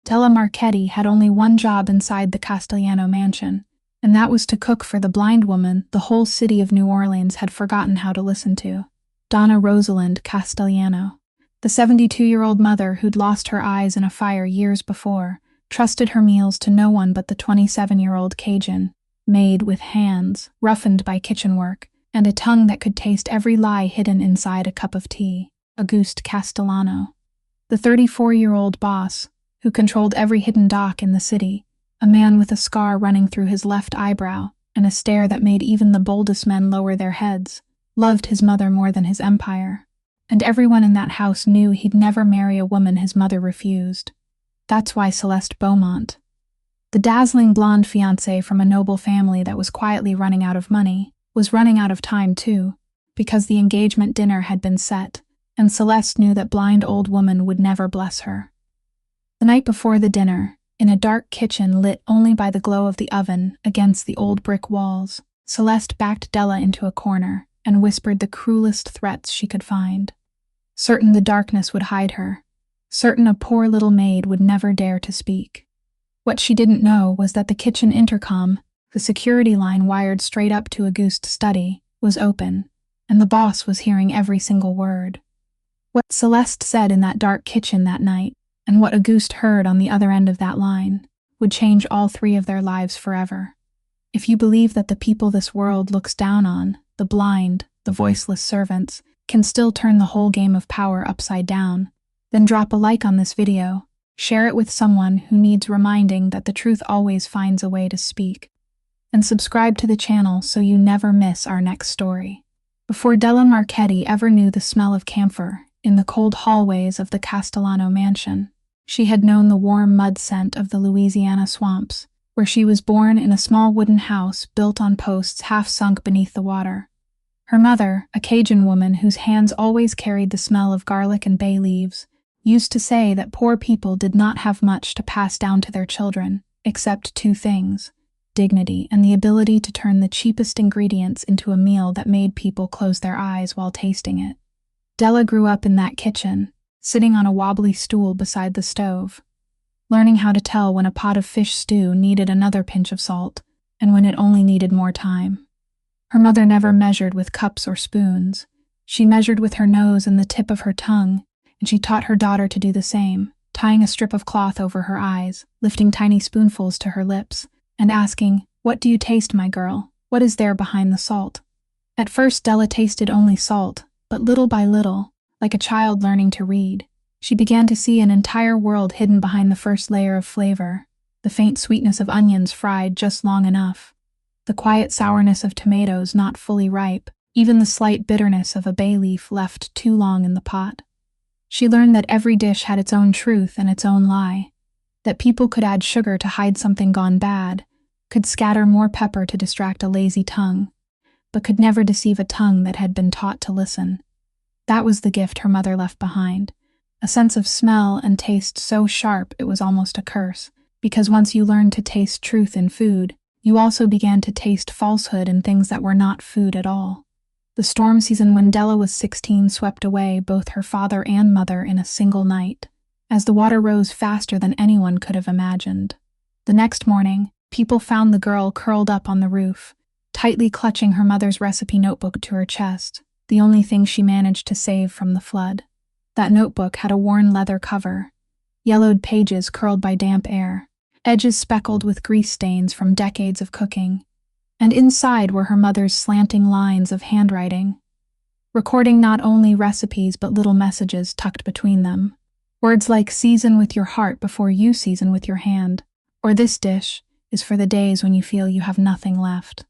Della Marchetti had only one job inside the Castellano mansion, and that was to cook for the blind woman the whole city of New Orleans had forgotten how to listen to, Donna Rosalind Castellano. The 72-year-old mother who'd lost her eyes in a fire years before trusted her meals to no one but the 27-year-old Cajun, Maid with hands roughened by kitchen work and a tongue that could taste every lie hidden inside a cup of tea, Auguste Castellano. The 34-year-old boss, who controlled every hidden dock in the city, a man with a scar running through his left eyebrow and a stare that made even the boldest men lower their heads, loved his mother more than his empire. And everyone in that house knew he'd never marry a woman his mother refused. That's why Celeste Beaumont, the dazzling blonde fiancée from a noble family that was quietly running out of money, was running out of time too, because the engagement dinner had been set, and Celeste knew that blind old woman would never bless her. The night before the dinner, in a dark kitchen lit only by the glow of the oven against the old brick walls, Celeste backed Della into a corner and whispered the cruelest threats she could find. Certain the darkness would hide her, certain a poor little maid would never dare to speak. What she didn't know was that the kitchen intercom, the security line wired straight up to Auguste's study, was open, and the boss was hearing every single word. What Celeste said in that dark kitchen that night, and what Auguste heard on the other end of that line, would change all three of their lives forever. If you believe that the people this world looks down on, the blind, the voiceless servants, can still turn the whole game of power upside down, then drop a like on this video, share it with someone who needs reminding that the truth always finds a way to speak, and subscribe to the channel so you never miss our next story. Before Della Marchetti ever knew the smell of camphor in the cold hallways of the Castellano mansion, she had known the warm mud scent of the Louisiana swamps, where she was born in a small wooden house built on posts half sunk beneath the water. Her mother, a Cajun woman whose hands always carried the smell of garlic and bay leaves, used to say that poor people did not have much to pass down to their children, except two things: dignity and the ability to turn the cheapest ingredients into a meal that made people close their eyes while tasting it. Della grew up in that kitchen, sitting on a wobbly stool beside the stove, learning how to tell when a pot of fish stew needed another pinch of salt, and when it only needed more time. Her mother never measured with cups or spoons. She measured with her nose and the tip of her tongue, and she taught her daughter to do the same, tying a strip of cloth over her eyes, lifting tiny spoonfuls to her lips, and asking, "What do you taste, my girl? What is there behind the salt?" At first Della tasted only salt, but little by little, like a child learning to read, she began to see an entire world hidden behind the first layer of flavor, the faint sweetness of onions fried just long enough, the quiet sourness of tomatoes not fully ripe, even the slight bitterness of a bay leaf left too long in the pot. She learned that every dish had its own truth and its own lie, that people could add sugar to hide something gone bad, could scatter more pepper to distract a lazy tongue, but could never deceive a tongue that had been taught to listen. That was the gift her mother left behind, a sense of smell and taste so sharp it was almost a curse, because once you learned to taste truth in food, you also began to taste falsehood in things that were not food at all. The storm season when Della was 16 swept away both her father and mother in a single night, as the water rose faster than anyone could have imagined. The next morning, people found the girl curled up on the roof, tightly clutching her mother's recipe notebook to her chest, the only thing she managed to save from the flood. That notebook had a worn leather cover, yellowed pages curled by damp air, edges speckled with grease stains from decades of cooking, and inside were her mother's slanting lines of handwriting, recording not only recipes but little messages tucked between them. Words like "season with your heart before you season with your hand," or "this dish is for the days when you feel you have nothing left."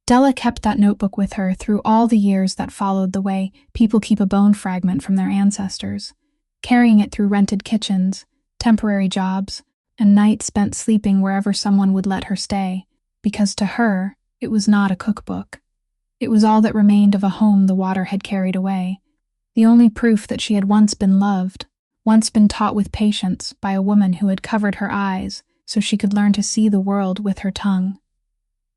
Della kept that notebook with her through all the years that followed the way people keep a bone fragment from their ancestors, carrying it through rented kitchens, temporary jobs, and nights spent sleeping wherever someone would let her stay, because to her, it was not a cookbook. It was all that remained of a home the water had carried away, the only proof that she had once been loved, once been taught with patience by a woman who had covered her eyes so she could learn to see the world with her tongue.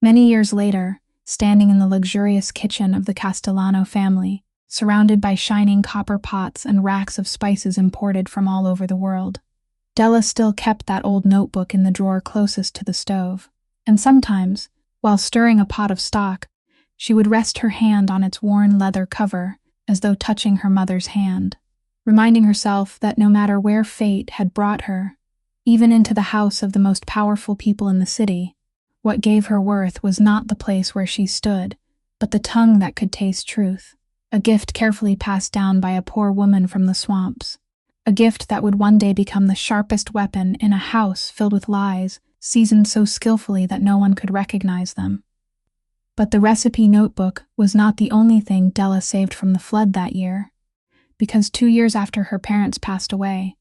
Many years later, standing in the luxurious kitchen of the Castellano family, surrounded by shining copper pots and racks of spices imported from all over the world, Della still kept that old notebook in the drawer closest to the stove, and sometimes, while stirring a pot of stock, she would rest her hand on its worn leather cover as though touching her mother's hand, reminding herself that no matter where fate had brought her, even into the house of the most powerful people in the city, what gave her worth was not the place where she stood, but the tongue that could taste truth, a gift carefully passed down by a poor woman from the swamps, a gift that would one day become the sharpest weapon in a house filled with lies, seasoned so skillfully that no one could recognize them. But the recipe notebook was not the only thing Della saved from the flood that year, because 2 years after her parents passed away,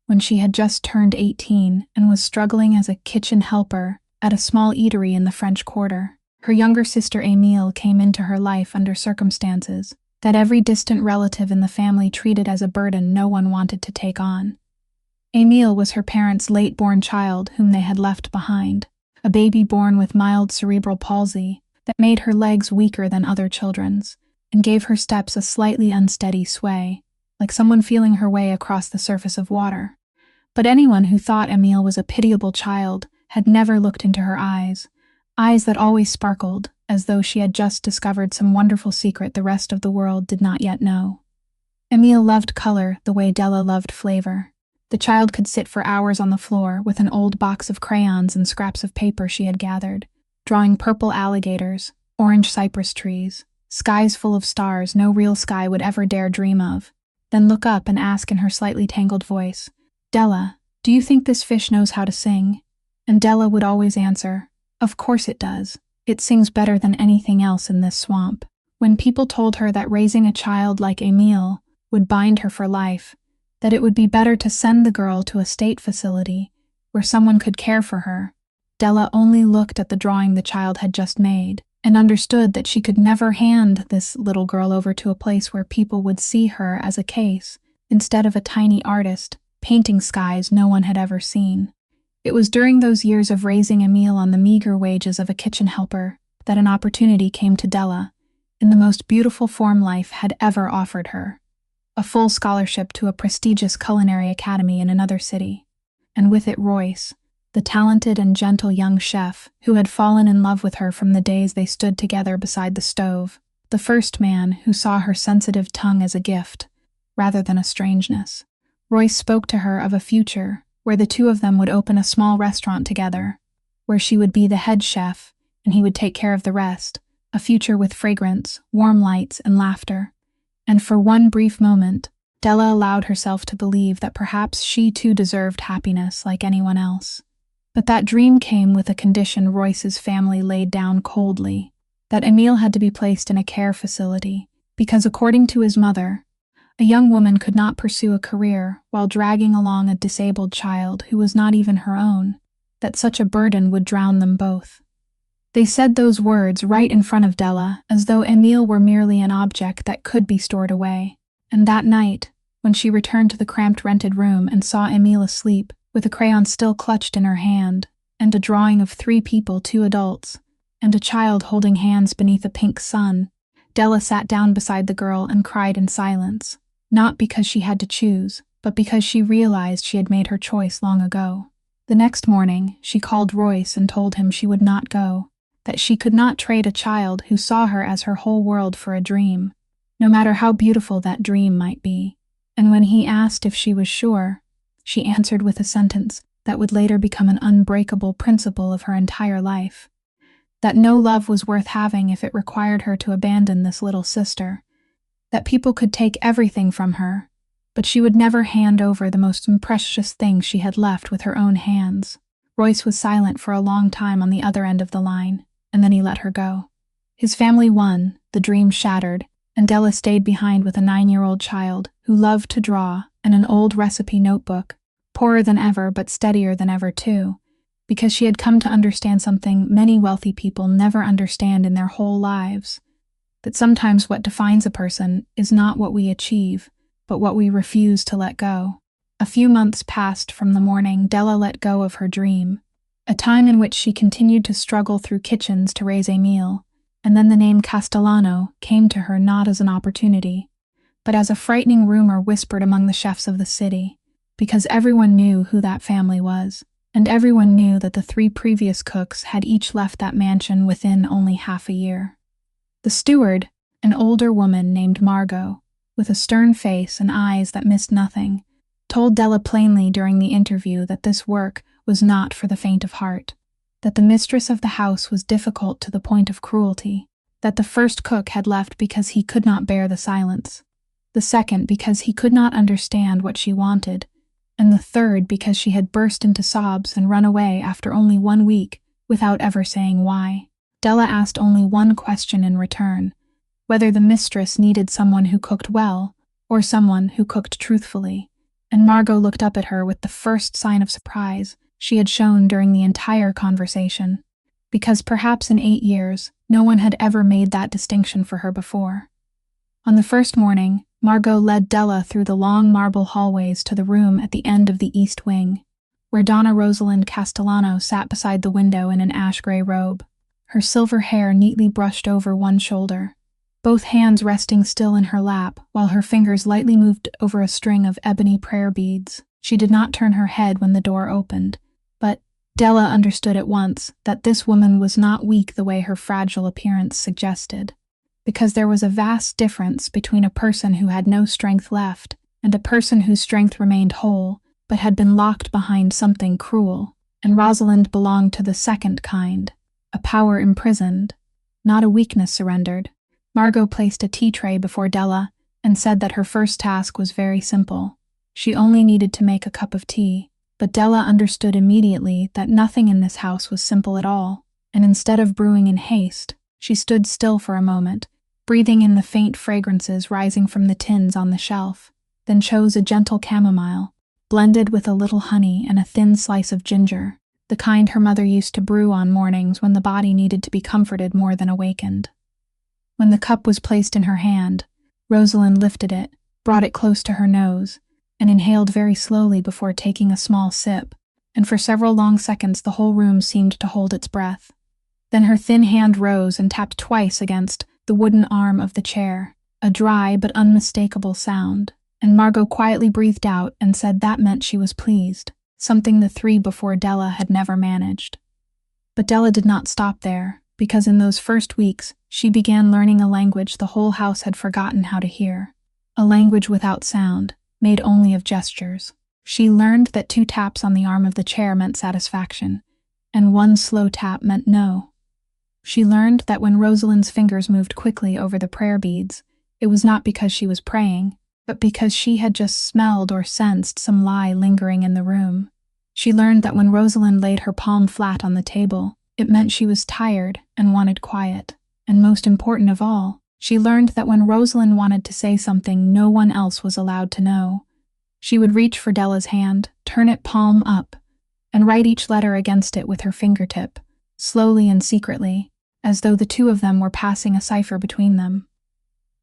when she had just turned 18 and was struggling as a kitchen helper at a small eatery in the French Quarter, her younger sister Émile came into her life under circumstances that every distant relative in the family treated as a burden no one wanted to take on. Émile was her parents' late-born child whom they had left behind, a baby born with mild cerebral palsy that made her legs weaker than other children's and gave her steps a slightly unsteady sway, like someone feeling her way across the surface of water. But anyone who thought Émile was a pitiable child had never looked into her eyes that always sparkled, as though she had just discovered some wonderful secret the rest of the world did not yet know. Émile loved color the way Della loved flavor. The child could sit for hours on the floor with an old box of crayons and scraps of paper she had gathered, drawing purple alligators, orange cypress trees, skies full of stars no real sky would ever dare dream of, then look up and ask in her slightly tangled voice, "Della, do you think this fish knows how to sing?" And Della would always answer, "Of course it does. It sings better than anything else in this swamp." When people told her that raising a child like Émile would bind her for life, that it would be better to send the girl to a state facility where someone could care for her, Della only looked at the drawing the child had just made and understood that she could never hand this little girl over to a place where people would see her as a case instead of a tiny artist painting skies no one had ever seen. It was during those years of raising Émile on the meager wages of a kitchen helper that an opportunity came to Della, in the most beautiful form life had ever offered her. A full scholarship to a prestigious culinary academy in another city, and with it Royce, the talented and gentle young chef who had fallen in love with her from the days they stood together beside the stove, the first man who saw her sensitive tongue as a gift, rather than a strangeness. Royce spoke to her of a future where the two of them would open a small restaurant together, where she would be the head chef and he would take care of the rest, a future with fragrance, warm lights, and laughter. And for one brief moment, Della allowed herself to believe that perhaps she too deserved happiness like anyone else. But that dream came with a condition Royce's family laid down coldly, that Émile had to be placed in a care facility, because according to his mother, a young woman could not pursue a career while dragging along a disabled child who was not even her own, that such a burden would drown them both. They said those words right in front of Della, as though Émile were merely an object that could be stored away. And that night, when she returned to the cramped rented room and saw Émile asleep, with a crayon still clutched in her hand, and a drawing of 3 people, 2 adults, and a child holding hands beneath a pink sun, Della sat down beside the girl and cried in silence, not because she had to choose, but because she realized she had made her choice long ago. The next morning, she called Royce and told him she would not go, that she could not trade a child who saw her as her whole world for a dream, no matter how beautiful that dream might be. And when he asked if she was sure, she answered with a sentence that would later become an unbreakable principle of her entire life, that no love was worth having if it required her to abandon this little sister, that people could take everything from her, but she would never hand over the most precious thing she had left with her own hands. Royce was silent for a long time on the other end of the line, and then he let her go. His family won, the dream shattered, and Della stayed behind with a 9-year-old child who loved to draw and an old recipe notebook, poorer than ever but steadier than ever too, because she had come to understand something many wealthy people never understand in their whole lives, that sometimes what defines a person is not what we achieve, but what we refuse to let go. A few months passed from the morning Della let go of her dream, a time in which she continued to struggle through kitchens to raise Émile, and then the name Castellano came to her not as an opportunity, but as a frightening rumor whispered among the chefs of the city, because everyone knew who that family was, and everyone knew that the 3 previous cooks had each left that mansion within only half a year. The steward, an older woman named Margot, with a stern face and eyes that missed nothing, told Della plainly during the interview that this work was not for the faint of heart, that the mistress of the house was difficult to the point of cruelty, that the first cook had left because he could not bear the silence, the second because he could not understand what she wanted, and the third because she had burst into sobs and run away after only 1 week without ever saying why. Della asked only one question in return, whether the mistress needed someone who cooked well or someone who cooked truthfully, and Margot looked up at her with the first sign of surprise she had shown during the entire conversation, because perhaps in 8 years no one had ever made that distinction for her before. On the first morning, Margot led Della through the long marble hallways to the room at the end of the east wing, where Donna Rosalind Castellano sat beside the window in an ash-gray robe, her silver hair neatly brushed over one shoulder, both hands resting still in her lap while her fingers lightly moved over a string of ebony prayer beads. She did not turn her head when the door opened, but Della understood at once that this woman was not weak the way her fragile appearance suggested, because there was a vast difference between a person who had no strength left and a person whose strength remained whole but had been locked behind something cruel, and Rosalind belonged to the second kind, a power imprisoned, not a weakness surrendered. Margot placed a tea tray before Della and said that her first task was very simple. She only needed to make a cup of tea, but Della understood immediately that nothing in this house was simple at all, and instead of brewing in haste, she stood still for a moment, breathing in the faint fragrances rising from the tins on the shelf, then chose a gentle chamomile, blended with a little honey and a thin slice of ginger, the kind her mother used to brew on mornings when the body needed to be comforted more than awakened. When the cup was placed in her hand, Rosalind lifted it, brought it close to her nose, and inhaled very slowly before taking a small sip, and for several long seconds the whole room seemed to hold its breath. Then her thin hand rose and tapped twice against the wooden arm of the chair, a dry but unmistakable sound, and Margot quietly breathed out and said that meant she was pleased, something the 3 before Della had never managed. But Della did not stop there, because in those first weeks she began learning a language the whole house had forgotten how to hear, a language without sound, made only of gestures. She learned that 2 taps on the arm of the chair meant satisfaction, and 1 slow tap meant no. She learned that when Rosalind's fingers moved quickly over the prayer beads, it was not because she was praying, but because she had just smelled or sensed some lie lingering in the room. She learned that when Rosalind laid her palm flat on the table, it meant she was tired and wanted quiet. And most important of all, she learned that when Rosalind wanted to say something no one else was allowed to know, she would reach for Della's hand, turn it palm up, and write each letter against it with her fingertip, slowly and secretly, as though the 2 of them were passing a cipher between them.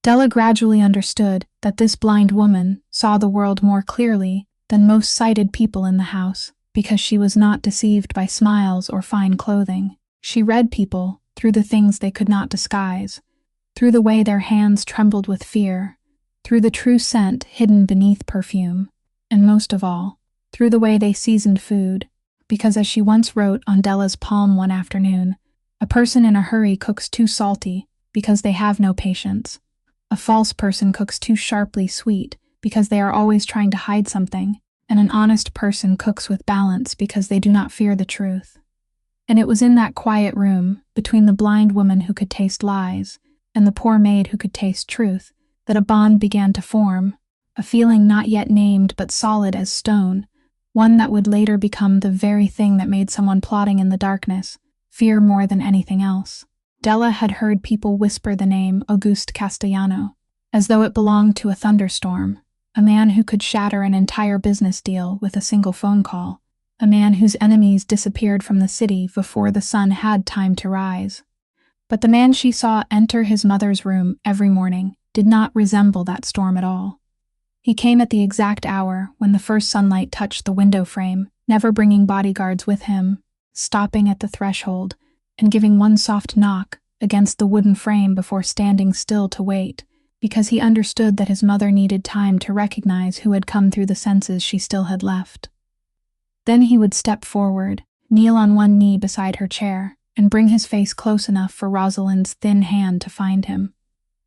Della gradually understood that this blind woman saw the world more clearly than most sighted people in the house, because she was not deceived by smiles or fine clothing. She read people through the things they could not disguise, through the way their hands trembled with fear, through the true scent hidden beneath perfume, and most of all, through the way they seasoned food, because as she once wrote on Della's palm one afternoon, a person in a hurry cooks too salty because they have no patience. A false person cooks too sharply sweet because they are always trying to hide something, and an honest person cooks with balance because they do not fear the truth. And it was in that quiet room, between the blind woman who could taste lies and the poor maid who could taste truth, that a bond began to form, a feeling not yet named but solid as stone, one that would later become the very thing that made someone plotting in the darkness fear more than anything else. Della had heard people whisper the name Auguste Castellano, as though it belonged to a thunderstorm, a man who could shatter an entire business deal with a single phone call, a man whose enemies disappeared from the city before the sun had time to rise. But the man she saw enter his mother's room every morning did not resemble that storm at all. He came at the exact hour when the first sunlight touched the window frame, never bringing bodyguards with him, stopping at the threshold and giving one soft knock against the wooden frame before standing still to wait, because he understood that his mother needed time to recognize who had come through the senses she still had left. Then he would step forward, kneel on one knee beside her chair, and bring his face close enough for Rosalind's thin hand to find him,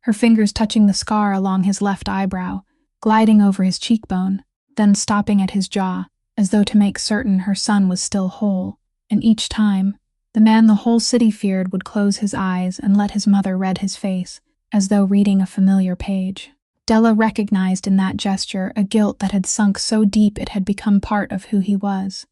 her fingers touching the scar along his left eyebrow, gliding over his cheekbone, then stopping at his jaw, as though to make certain her son was still whole. And each time, the man the whole city feared would close his eyes and let his mother read his face, as though reading a familiar page. Della recognized in that gesture a guilt that had sunk so deep it had become part of who he was.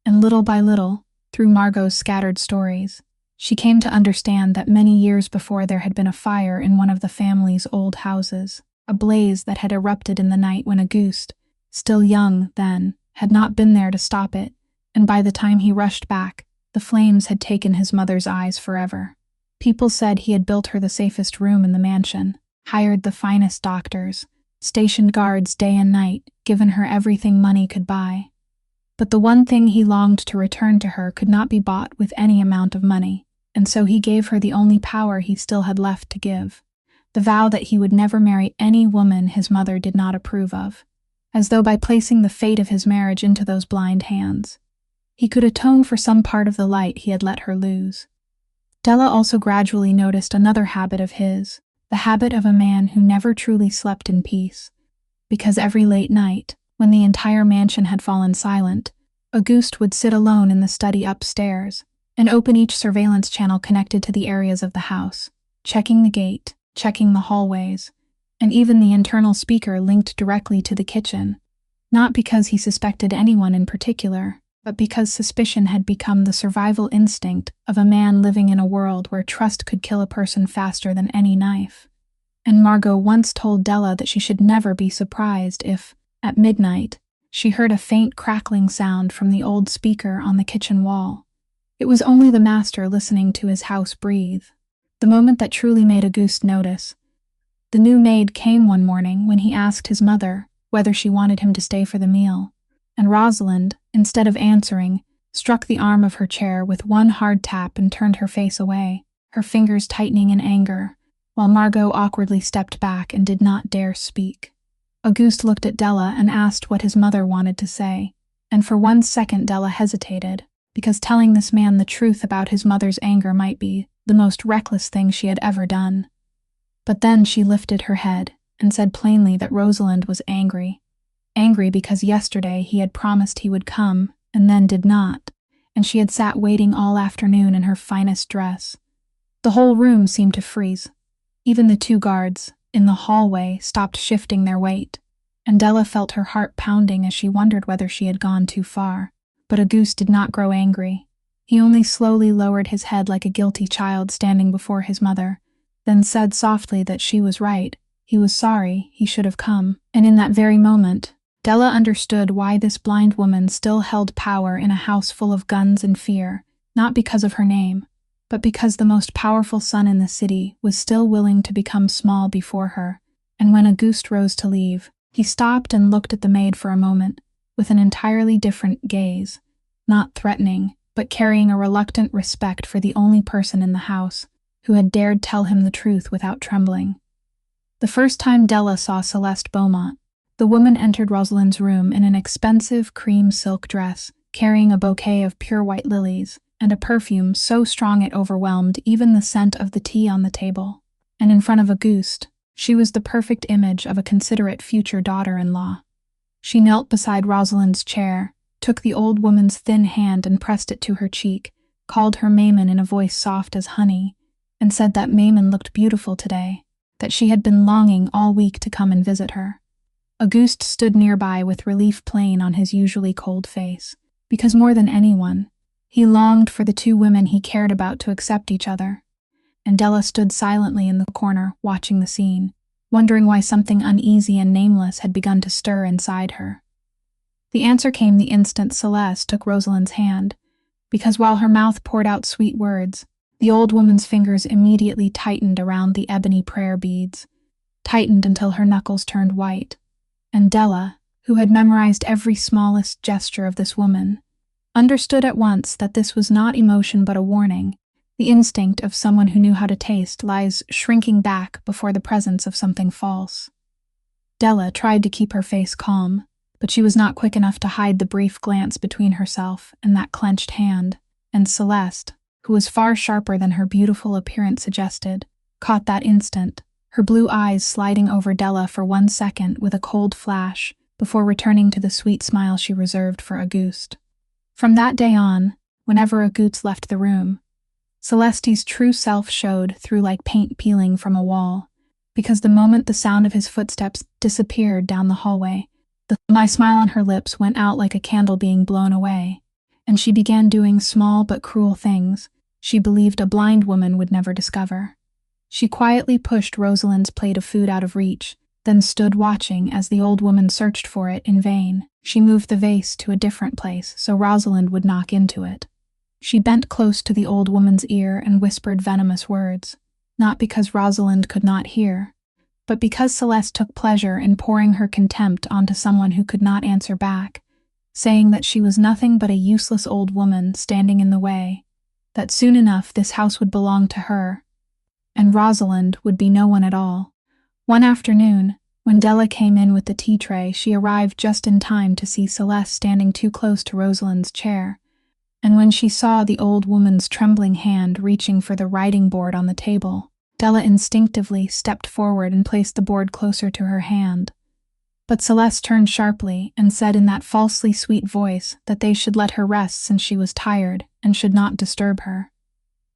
And little by little, through Margot's scattered stories, she came to understand that many years before there had been a fire in one of the family's old houses, a blaze that had erupted in the night when Auguste, still young then, had not been there to stop it, and by the time he rushed back, the flames had taken his mother's eyes forever. People said he had built her the safest room in the mansion, hired the finest doctors, stationed guards day and night, given her everything money could buy. But the one thing he longed to return to her could not be bought with any amount of money, and so he gave her the only power he still had left to give, the vow that he would never marry any woman his mother did not approve of, as though by placing the fate of his marriage into those blind hands, he could atone for some part of the light he had let her lose. Della also gradually noticed another habit of his, the habit of a man who never truly slept in peace, because every late night, when the entire mansion had fallen silent, Auguste would sit alone in the study upstairs and open each surveillance channel connected to the areas of the house, checking the gate, checking the hallways, and even the internal speaker linked directly to the kitchen, not because he suspected anyone in particular, but because suspicion had become the survival instinct of a man living in a world where trust could kill a person faster than any knife. And Margot once told Della that she should never be surprised if, at midnight, she heard a faint crackling sound from the old speaker on the kitchen wall. It was only the master listening to his house breathe. The moment that truly made Auguste notice. The new maid came one morning when he asked his mother whether she wanted him to stay for the meal, and Rosalind, instead of answering, struck the arm of her chair with one hard tap and turned her face away, her fingers tightening in anger, while Margot awkwardly stepped back and did not dare speak. Auguste looked at Della and asked what his mother wanted to say, and for 1 second Della hesitated, because telling this man the truth about his mother's anger might be the most reckless thing she had ever done. But then she lifted her head and said plainly that Rosalind was angry. Angry because yesterday he had promised he would come and then did not, and she had sat waiting all afternoon in her finest dress. The whole room seemed to freeze. Even the 2 guards, in the hallway, stopped shifting their weight, and Della felt her heart pounding as she wondered whether she had gone too far. But Auguste did not grow angry. He only slowly lowered his head like a guilty child standing before his mother, then said softly that she was right. He was sorry, he should have come. And in that very moment, Della understood why this blind woman still held power in a house full of guns and fear, not because of her name, but because the most powerful son in the city was still willing to become small before her. And when Auguste rose to leave, he stopped and looked at the maid for a moment, with an entirely different gaze, not threatening, but carrying a reluctant respect for the only person in the house who had dared tell him the truth without trembling. The first time Della saw Celeste Beaumont, the woman entered Rosalind's room in an expensive cream silk dress, carrying a bouquet of pure white lilies, and a perfume so strong it overwhelmed even the scent of the tea on the table. And in front of Auguste, she was the perfect image of a considerate future daughter-in-law. She knelt beside Rosalind's chair, took the old woman's thin hand and pressed it to her cheek, called her Maimon in a voice soft as honey, and said that Maimon looked beautiful today, that she had been longing all week to come and visit her. Auguste stood nearby with relief plain on his usually cold face, because more than anyone, he longed for the 2 women he cared about to accept each other. And Della stood silently in the corner, watching the scene, wondering why something uneasy and nameless had begun to stir inside her. The answer came the instant Celeste took Rosalind's hand, because while her mouth poured out sweet words, the old woman's fingers immediately tightened around the ebony prayer beads, tightened until her knuckles turned white. And Della, who had memorized every smallest gesture of this woman, understood at once that this was not emotion but a warning, The instinct of someone who knew how to taste lies shrinking back before the presence of something false. Della tried to keep her face calm, but she was not quick enough to hide the brief glance between herself and that clenched hand, and Celeste, who was far sharper than her beautiful appearance suggested, caught that instant, her blue eyes sliding over Della for 1 second with a cold flash before returning to the sweet smile she reserved for Auguste. From that day on, whenever Auguste left the room, Celeste's true self showed through like paint peeling from a wall, because the moment the sound of his footsteps disappeared down the hallway, my smile on her lips went out like a candle being blown away, and she began doing small but cruel things she believed a blind woman would never discover. She quietly pushed Rosalind's plate of food out of reach, then stood watching as the old woman searched for it in vain. She moved the vase to a different place so Rosalind would knock into it. She bent close to the old woman's ear and whispered venomous words, not because Rosalind could not hear, but because Celeste took pleasure in pouring her contempt onto someone who could not answer back, saying that she was nothing but a useless old woman standing in the way, that soon enough this house would belong to her, and Rosalind would be no one at all. One afternoon, when Della came in with the tea tray, she arrived just in time to see Celeste standing too close to Rosalind's chair, and when she saw the old woman's trembling hand reaching for the writing board on the table, Della instinctively stepped forward and placed the board closer to her hand. But Celeste turned sharply and said in that falsely sweet voice that they should let her rest since she was tired and should not disturb her.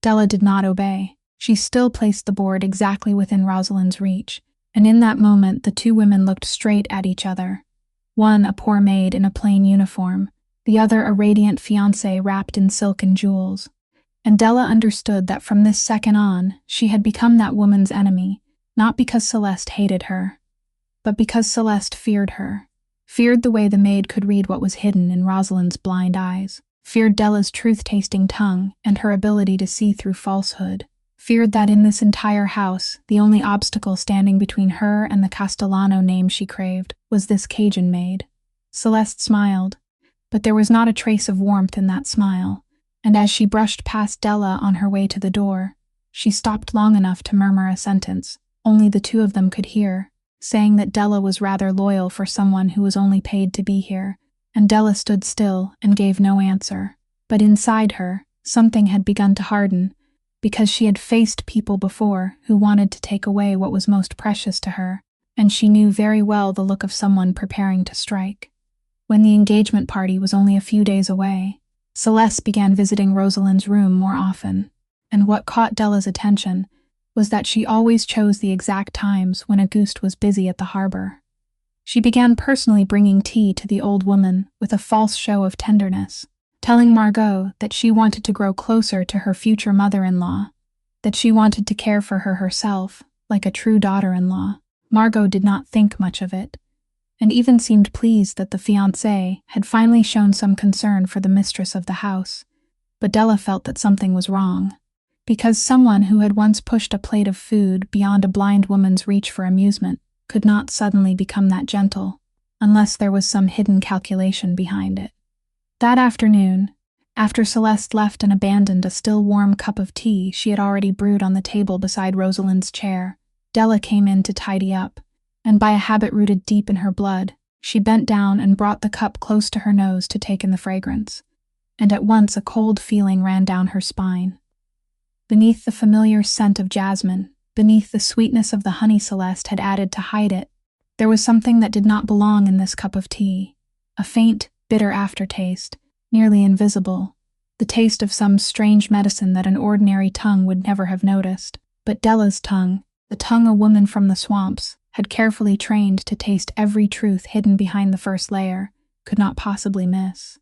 Della did not obey. She still placed the board exactly within Rosalind's reach, and in that moment the two women looked straight at each other. One a poor maid in a plain uniform, the other a radiant fiancée wrapped in silk and jewels. And Della understood that from this second on, she had become that woman's enemy, not because Celeste hated her, but because Celeste feared her, feared the way the maid could read what was hidden in Rosalind's blind eyes, feared Della's truth-tasting tongue and her ability to see through falsehood, feared that in this entire house, the only obstacle standing between her and the Castellano name she craved was this Cajun maid. Celeste smiled, but there was not a trace of warmth in that smile, and as she brushed past Della on her way to the door, she stopped long enough to murmur a sentence only the two of them could hear, saying that Della was rather loyal for someone who was only paid to be here, and Della stood still and gave no answer. But inside her, something had begun to harden, because she had faced people before who wanted to take away what was most precious to her, and she knew very well the look of someone preparing to strike. When the engagement party was only a few days away, Celeste began visiting Rosalind's room more often, and what caught Della's attention was that she always chose the exact times when Auguste was busy at the harbor. She began personally bringing tea to the old woman with a false show of tenderness, telling Margot that she wanted to grow closer to her future mother-in-law, that she wanted to care for her herself, like a true daughter-in-law. Margot did not think much of it, and even seemed pleased that the fiancé had finally shown some concern for the mistress of the house. But Della felt that something was wrong, because someone who had once pushed a plate of food beyond a blind woman's reach for amusement could not suddenly become that gentle, unless there was some hidden calculation behind it. That afternoon, after Celeste left and abandoned a still warm cup of tea she had already brewed on the table beside Rosalind's chair, Della came in to tidy up, and by a habit rooted deep in her blood, she bent down and brought the cup close to her nose to take in the fragrance, and at once a cold feeling ran down her spine. Beneath the familiar scent of jasmine, beneath the sweetness of the honey Celeste had added to hide it, there was something that did not belong in this cup of tea, a faint, bitter aftertaste, nearly invisible, the taste of some strange medicine that an ordinary tongue would never have noticed. But Della's tongue, the tongue a woman from the swamps, had carefully trained to taste every truth hidden behind the first layer, could not possibly miss.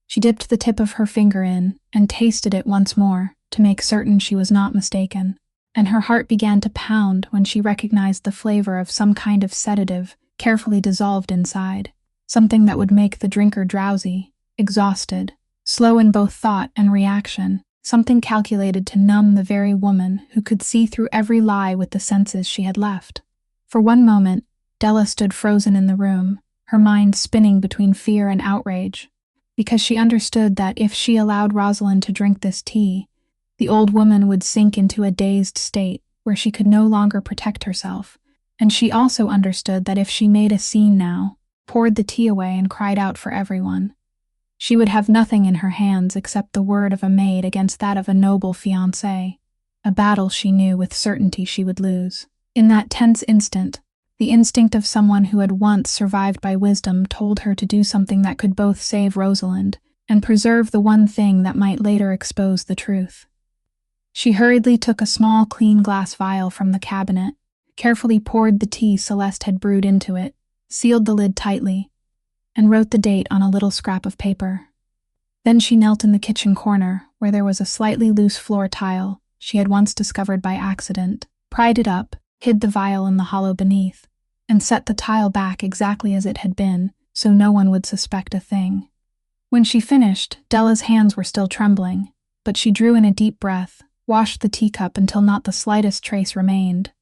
She dipped the tip of her finger in and tasted it once more to make certain she was not mistaken, and her heart began to pound when she recognized the flavor of some kind of sedative carefully dissolved inside, something that would make the drinker drowsy, exhausted, slow in both thought and reaction, something calculated to numb the very woman who could see through every lie with the senses she had left. For one moment, Della stood frozen in the room, her mind spinning between fear and outrage, because she understood that if she allowed Rosalind to drink this tea, The old woman would sink into a dazed state where she could no longer protect herself, and she also understood that if she made a scene now, poured the tea away and cried out for everyone, she would have nothing in her hands except the word of a maid against that of a noble fiancé, a battle she knew with certainty she would lose. In that tense instant, the instinct of someone who had once survived by wisdom told her to do something that could both save Rosalind and preserve the one thing that might later expose the truth. She hurriedly took a small clean glass vial from the cabinet, carefully poured the tea Celeste had brewed into it, sealed the lid tightly, and wrote the date on a little scrap of paper. Then she knelt in the kitchen corner, where there was a slightly loose floor tile she had once discovered by accident, pried it up, hid the vial in the hollow beneath, and set the tile back exactly as it had been, so no one would suspect a thing. When she finished, Della's hands were still trembling, but she drew in a deep breath, washed the teacup until not the slightest trace remained,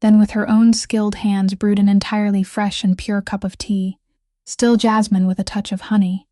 then with her own skilled hands brewed an entirely fresh and pure cup of tea, still jasmine with a touch of honey,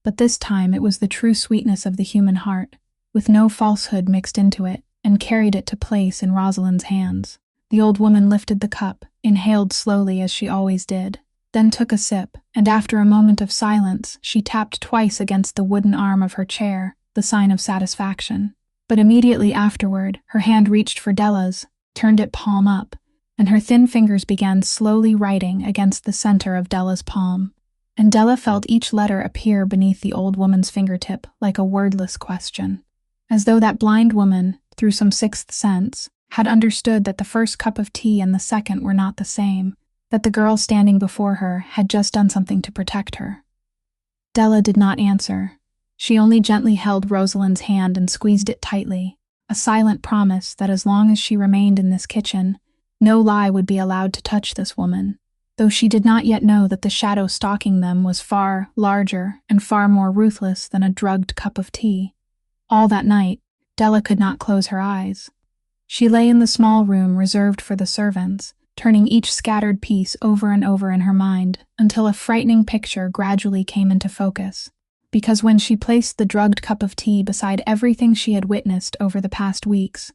but this time it was the true sweetness of the human heart, with no falsehood mixed into it, and carried it to place in Rosalind's hands. The old woman lifted the cup, inhaled slowly as she always did, then took a sip, and after a moment of silence, she tapped twice against the wooden arm of her chair, the sign of satisfaction. But immediately afterward, her hand reached for Della's, turned it palm up, and her thin fingers began slowly writing against the center of Della's palm. And Della felt each letter appear beneath the old woman's fingertip like a wordless question, as though that blind woman, through some sixth sense, had understood that the first cup of tea and the second were not the same, that the girl standing before her had just done something to protect her. Della did not answer. She only gently held Rosalind's hand and squeezed it tightly, a silent promise that as long as she remained in this kitchen, no lie would be allowed to touch this woman, though she did not yet know that the shadow stalking them was far larger and far more ruthless than a drugged cup of tea. All that night, Della could not close her eyes. She lay in the small room reserved for the servants, turning each scattered piece over and over in her mind until a frightening picture gradually came into focus. Because when she placed the drugged cup of tea beside everything she had witnessed over the past weeks,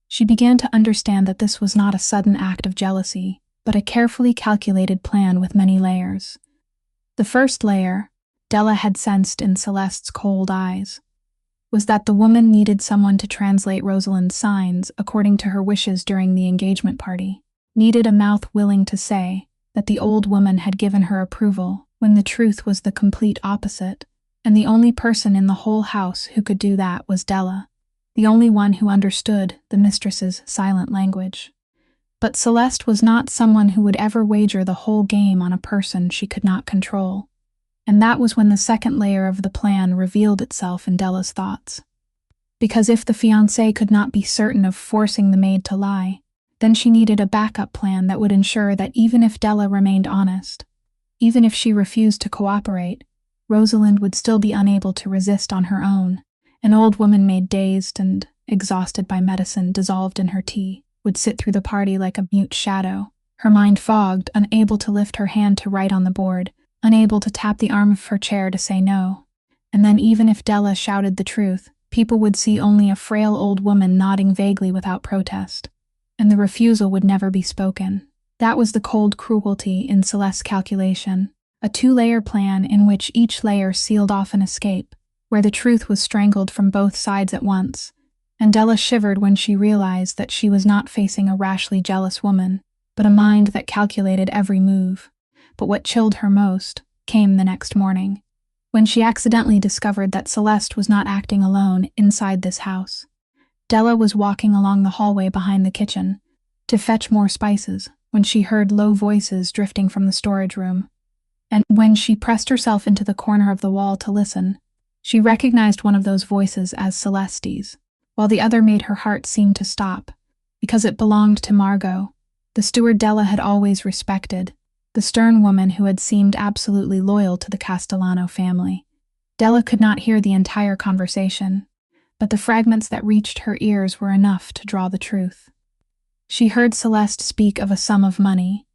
she began to understand that this was not a sudden act of jealousy, but a carefully calculated plan with many layers. The first layer, Della had sensed in Celeste's cold eyes, was that the woman needed someone to translate Rosalind's signs according to her wishes during the engagement party, needed a mouth willing to say that the old woman had given her approval when the truth was the complete opposite, and the only person in the whole house who could do that was Della, the only one who understood the mistress's silent language. But Celeste was not someone who would ever wager the whole game on a person she could not control. And that was when the second layer of the plan revealed itself in Della's thoughts. Because if the fiancé could not be certain of forcing the maid to lie, then she needed a backup plan that would ensure that even if Della remained honest, even if she refused to cooperate, Rosalind would still be unable to resist on her own. An old woman made dazed and exhausted by medicine dissolved in her tea would sit through the party like a mute shadow, her mind fogged, unable to lift her hand to write on the board, unable to tap the arm of her chair to say no. And then even if Della shouted the truth, people would see only a frail old woman nodding vaguely without protest, and the refusal would never be spoken. That was the cold cruelty in Celeste's calculation, a two-layer plan in which each layer sealed off an escape, where the truth was strangled from both sides at once, and Della shivered when she realized that she was not facing a rashly jealous woman, but a mind that calculated every move. But what chilled her most came the next morning, when she accidentally discovered that Celeste was not acting alone inside this house. Della was walking along the hallway behind the kitchen to fetch more spices when she heard low voices drifting from the storage room. And when she pressed herself into the corner of the wall to listen, she recognized one of those voices as Celeste's, while the other made her heart seem to stop, because it belonged to Margot, the steward Della had always respected, the stern woman who had seemed absolutely loyal to the Castellano family. Della could not hear the entire conversation, but the fragments that reached her ears were enough to draw the truth. She heard Celeste speak of a sum of money,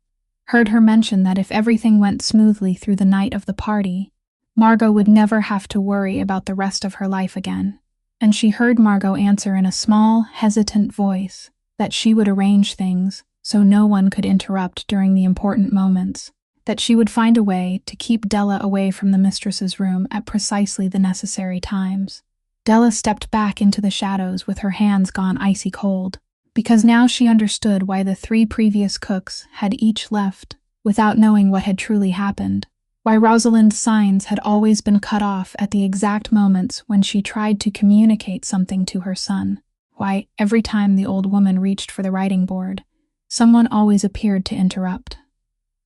heard her mention that if everything went smoothly through the night of the party, Margot would never have to worry about the rest of her life again. and she heard Margot answer in a small, hesitant voice that she would arrange things so no one could interrupt during the important moments, that she would find a way to keep Della away from the mistress's room at precisely the necessary times. Della stepped back into the shadows with her hands gone icy cold, because now she understood why the 3 previous cooks had each left without knowing what had truly happened, why Rosalind's signs had always been cut off at the exact moments when she tried to communicate something to her son, why every time the old woman reached for the writing board, someone always appeared to interrupt.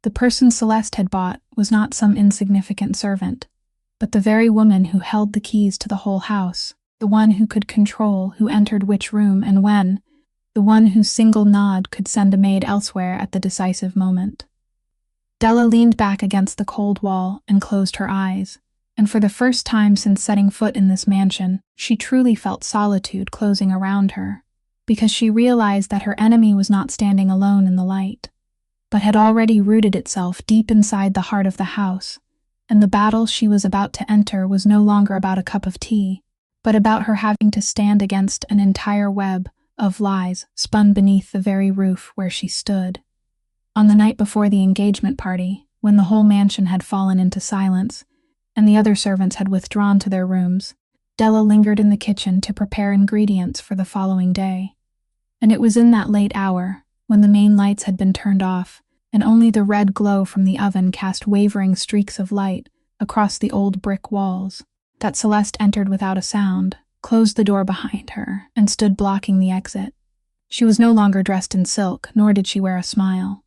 The person Celeste had bought was not some insignificant servant, but the very woman who held the keys to the whole house, the one who could control who entered which room and when, the one whose single nod could send a maid elsewhere at the decisive moment. Della leaned back against the cold wall and closed her eyes, and for the first time since setting foot in this mansion, she truly felt solitude closing around her, because she realized that her enemy was not standing alone in the light, but had already rooted itself deep inside the heart of the house, and the battle she was about to enter was no longer about a cup of tea, but about her having to stand against an entire web of lies spun beneath the very roof where she stood. On the night before the engagement party, when the whole mansion had fallen into silence, and the other servants had withdrawn to their rooms, Della lingered in the kitchen to prepare ingredients for the following day. And it was in that late hour, when the main lights had been turned off, and only the red glow from the oven cast wavering streaks of light across the old brick walls, that Celeste entered without a sound, closed the door behind her, and stood blocking the exit. She was no longer dressed in silk, nor did she wear a smile.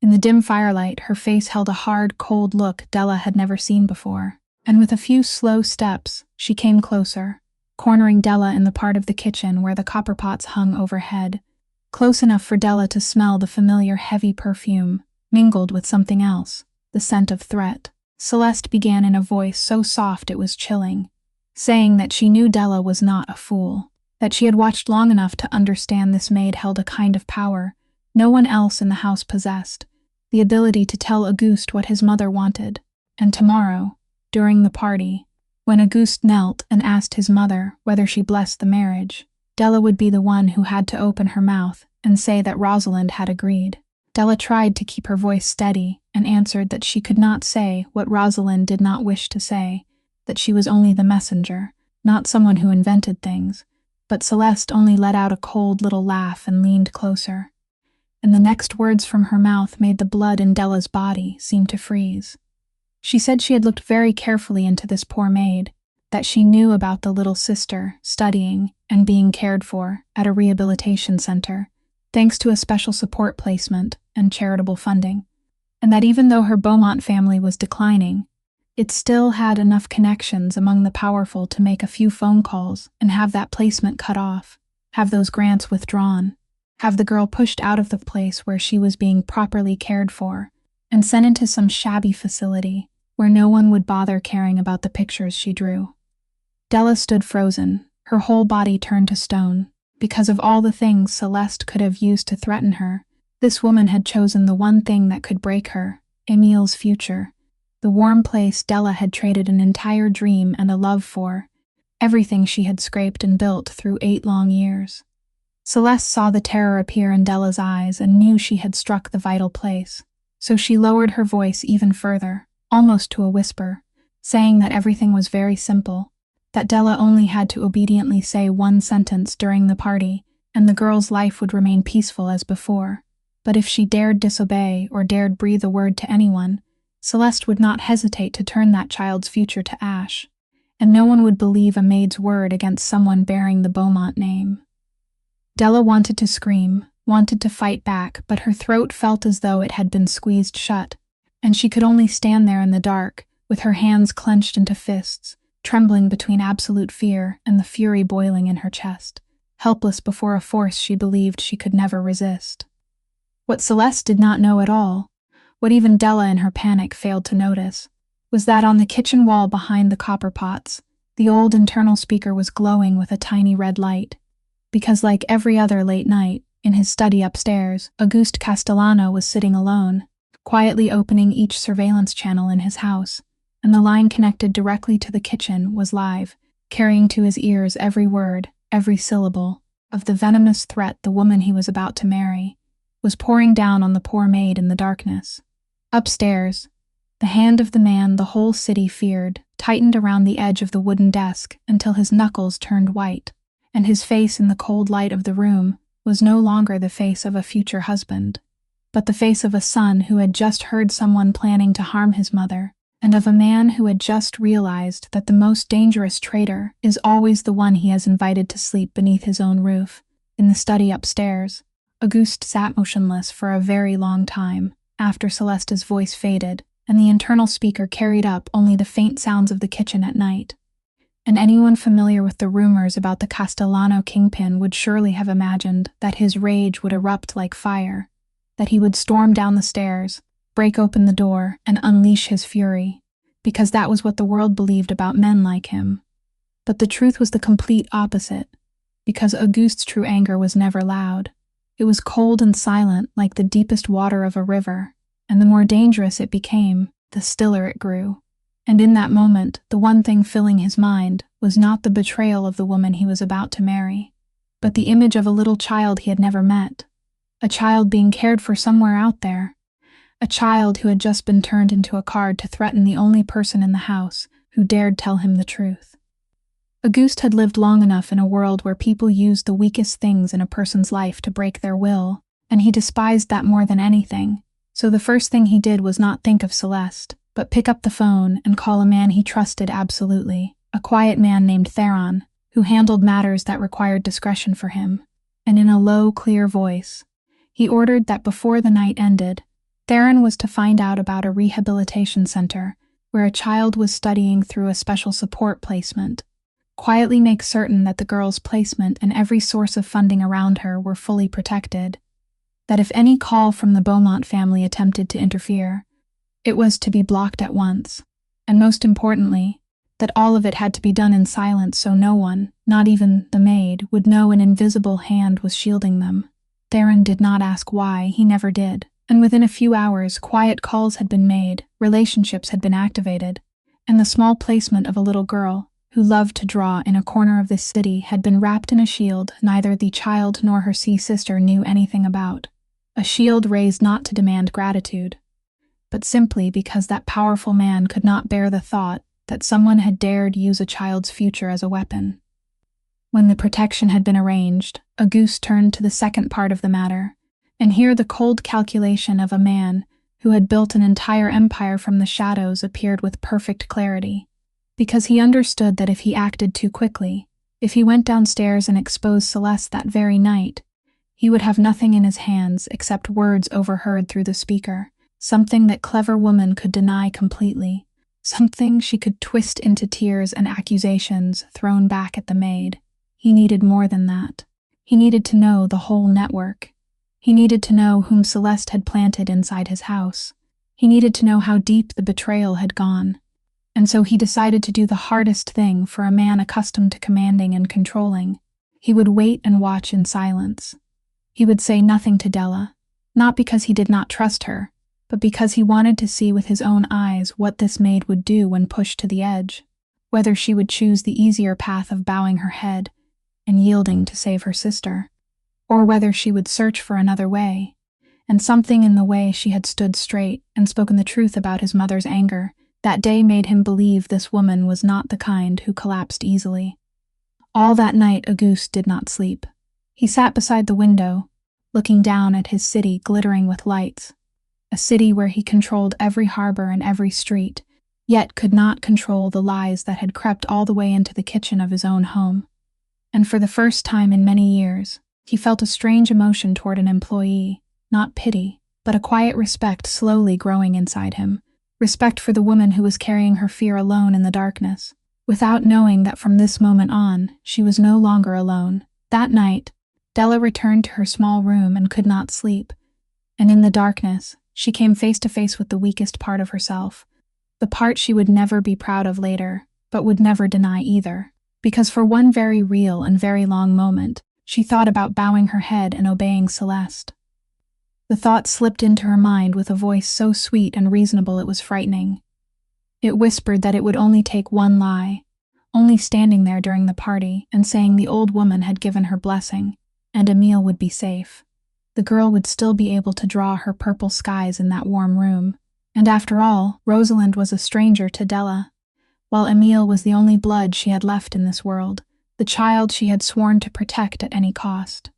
In the dim firelight, her face held a hard, cold look Della had never seen before, and with a few slow steps, she came closer, cornering Della in the part of the kitchen where the copper pots hung overhead, close enough for Della to smell the familiar heavy perfume, mingled with something else, the scent of threat. Celeste began in a voice so soft it was chilling, saying that she knew Della was not a fool, that she had watched long enough to understand this maid held a kind of power no one else in the house possessed, the ability to tell Auguste what his mother wanted, and tomorrow, during the party, when Auguste knelt and asked his mother whether she blessed the marriage, Della would be the one who had to open her mouth and say that Rosalind had agreed. Della tried to keep her voice steady and answered that she could not say what Rosalind did not wish to say, that she was only the messenger, not someone who invented things, but Celeste only let out a cold little laugh and leaned closer, and the next words from her mouth made the blood in Della's body seem to freeze. She said she had looked very carefully into this poor maid, that she knew about the little sister studying and being cared for at a rehabilitation center, thanks to a special support placement and charitable funding, and that even though her Beaumont family was declining, it still had enough connections among the powerful to make a few phone calls and have that placement cut off, have those grants withdrawn, have the girl pushed out of the place where she was being properly cared for, and sent into some shabby facility where no one would bother caring about the pictures she drew. Della stood frozen, her whole body turned to stone. Because of all the things Celeste could have used to threaten her, this woman had chosen the one thing that could break her, Emil's future, the warm place Della had traded an entire dream and a love for, everything she had scraped and built through 8 long years. Celeste saw the terror appear in Della's eyes and knew she had struck the vital place, so she lowered her voice even further, almost to a whisper, saying that everything was very simple, that Della only had to obediently say one sentence during the party, and the girl's life would remain peaceful as before. But if she dared disobey or dared breathe a word to anyone, Celeste would not hesitate to turn that child's future to ash, and no one would believe a maid's word against someone bearing the Beaumont name. Della wanted to scream, wanted to fight back, but her throat felt as though it had been squeezed shut, and she could only stand there in the dark, with her hands clenched into fists, trembling between absolute fear and the fury boiling in her chest, helpless before a force she believed she could never resist. What Celeste did not know at all, what even Della in her panic failed to notice, was that on the kitchen wall behind the copper pots, the old internal speaker was glowing with a tiny red light, because like every other late night, in his study upstairs, Auguste Castellano was sitting alone, quietly opening each surveillance channel in his house, and the line connected directly to the kitchen was live, carrying to his ears every word, every syllable, of the venomous threat the woman he was about to marry was pouring down on the poor maid in the darkness. Upstairs, the hand of the man the whole city feared tightened around the edge of the wooden desk until his knuckles turned white, and his face in the cold light of the room was no longer the face of a future husband, but the face of a son who had just heard someone planning to harm his mother, and of a man who had just realized that the most dangerous traitor is always the one he has invited to sleep beneath his own roof. In the study upstairs, Auguste sat motionless for a very long time after Celeste's voice faded and the internal speaker carried up only the faint sounds of the kitchen at night. And anyone familiar with the rumors about the Castellano kingpin would surely have imagined that his rage would erupt like fire, that he would storm down the stairs, break open the door, and unleash his fury, because that was what the world believed about men like him. But the truth was the complete opposite, because Auguste's true anger was never loud. It was cold and silent like the deepest water of a river, and the more dangerous it became, the stiller it grew. And in that moment, the one thing filling his mind was not the betrayal of the woman he was about to marry, but the image of a little child he had never met, a child being cared for somewhere out there, a child who had just been turned into a card to threaten the only person in the house who dared tell him the truth. Auguste had lived long enough in a world where people used the weakest things in a person's life to break their will, and he despised that more than anything. So the first thing he did was not think of Celeste, but pick up the phone and call a man he trusted absolutely, a quiet man named Theron, who handled matters that required discretion for him. And in a low, clear voice, he ordered that before the night ended, Theron was to find out about a rehabilitation center where a child was studying through a special support placement. Quietly make certain that the girl's placement and every source of funding around her were fully protected. That if any call from the Beaumont family attempted to interfere, it was to be blocked at once, and most importantly, that all of it had to be done in silence so no one, not even the maid, would know an invisible hand was shielding them. Theron did not ask why, he never did, and within a few hours quiet calls had been made, relationships had been activated, and the small placement of a little girl, who loved to draw in a corner of this city, had been wrapped in a shield neither the child nor her sister knew anything about. A shield raised not to demand gratitude, but simply because that powerful man could not bear the thought that someone had dared use a child's future as a weapon. When the protection had been arranged, Auguste turned to the second part of the matter, and here the cold calculation of a man who had built an entire empire from the shadows appeared with perfect clarity, because he understood that if he acted too quickly, if he went downstairs and exposed Celeste that very night, he would have nothing in his hands except words overheard through the speaker, something that clever woman could deny completely, something she could twist into tears and accusations thrown back at the maid. He needed more than that. He needed to know the whole network. He needed to know whom Celeste had planted inside his house. He needed to know how deep the betrayal had gone. And so he decided to do the hardest thing for a man accustomed to commanding and controlling. He would wait and watch in silence. He would say nothing to Della, not because he did not trust her, but because he wanted to see with his own eyes what this maid would do when pushed to the edge, whether she would choose the easier path of bowing her head and yielding to save her sister, or whether she would search for another way. And something in the way she had stood straight and spoken the truth about his mother's anger that day made him believe this woman was not the kind who collapsed easily. All that night Auguste did not sleep. He sat beside the window, looking down at his city glittering with lights, a city where he controlled every harbor and every street, yet could not control the lies that had crept all the way into the kitchen of his own home. And for the first time in many years, he felt a strange emotion toward an employee, not pity, but a quiet respect slowly growing inside him, respect for the woman who was carrying her fear alone in the darkness, without knowing that from this moment on, she was no longer alone. That night, Della returned to her small room and could not sleep, and in the darkness, she came face to face with the weakest part of herself, the part she would never be proud of later, but would never deny either, because for one very real and very long moment, she thought about bowing her head and obeying Celeste. The thought slipped into her mind with a voice so sweet and reasonable it was frightening. It whispered that it would only take one lie, only standing there during the party and saying the old woman had given her blessing, and Emile would be safe. The girl would still be able to draw her purple skies in that warm room. And after all, Rosalind was a stranger to Della, while Emile was the only blood she had left in this world, the child she had sworn to protect at any cost.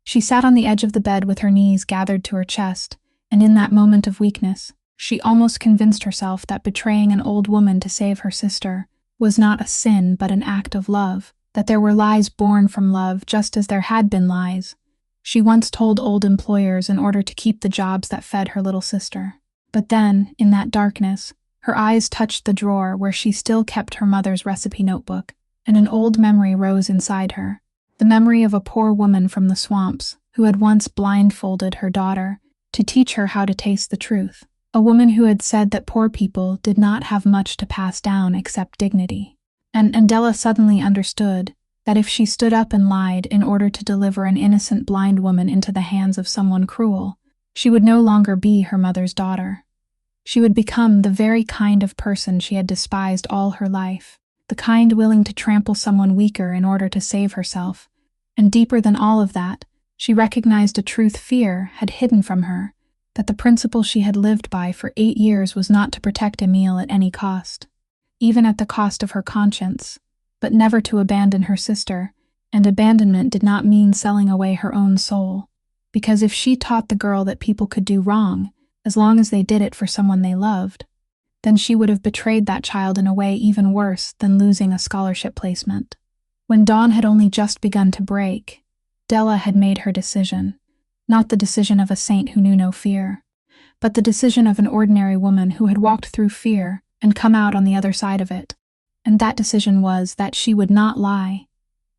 She sat on the edge of the bed with her knees gathered to her chest, and in that moment of weakness, she almost convinced herself that betraying an old woman to save her sister was not a sin but an act of love, that there were lies born from love just as there had been lies. She once told old employers in order to keep the jobs that fed her little sister. But then, in that darkness, her eyes touched the drawer where she still kept her mother's recipe notebook, and an old memory rose inside her. The memory of a poor woman from the swamps who had once blindfolded her daughter to teach her how to taste the truth. A woman who had said that poor people did not have much to pass down except dignity. And Della suddenly understood that if she stood up and lied in order to deliver an innocent blind woman into the hands of someone cruel, she would no longer be her mother's daughter. She would become the very kind of person she had despised all her life, the kind willing to trample someone weaker in order to save herself. And deeper than all of that, she recognized a truth fear had hidden from her, that the principle she had lived by for 8 years was not to protect Emile at any cost, even at the cost of her conscience, but never to abandon her sister, and abandonment did not mean selling away her own soul, because if she taught the girl that people could do wrong, as long as they did it for someone they loved, then she would have betrayed that child in a way even worse than losing a scholarship placement. When dawn had only just begun to break, Della had made her decision. Not the decision of a saint who knew no fear, but the decision of an ordinary woman who had walked through fear and come out on the other side of it. And that decision was that she would not lie.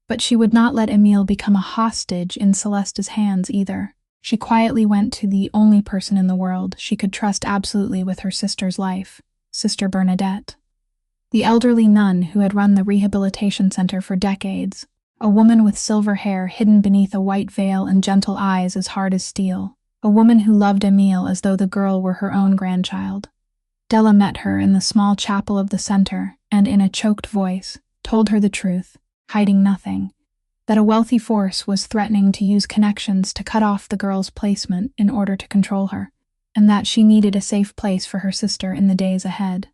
But she would not let Emile become a hostage in Celeste's hands either. She quietly went to the only person in the world she could trust absolutely with her sister's life, Sister Bernadette. The elderly nun who had run the rehabilitation center for decades, a woman with silver hair hidden beneath a white veil and gentle eyes as hard as steel, a woman who loved Emile as though the girl were her own grandchild. Della met her in the small chapel of the center and, in a choked voice, told her the truth, hiding nothing, that a wealthy force was threatening to use connections to cut off the girl's placement in order to control her, and that she needed a safe place for her sister in the days ahead.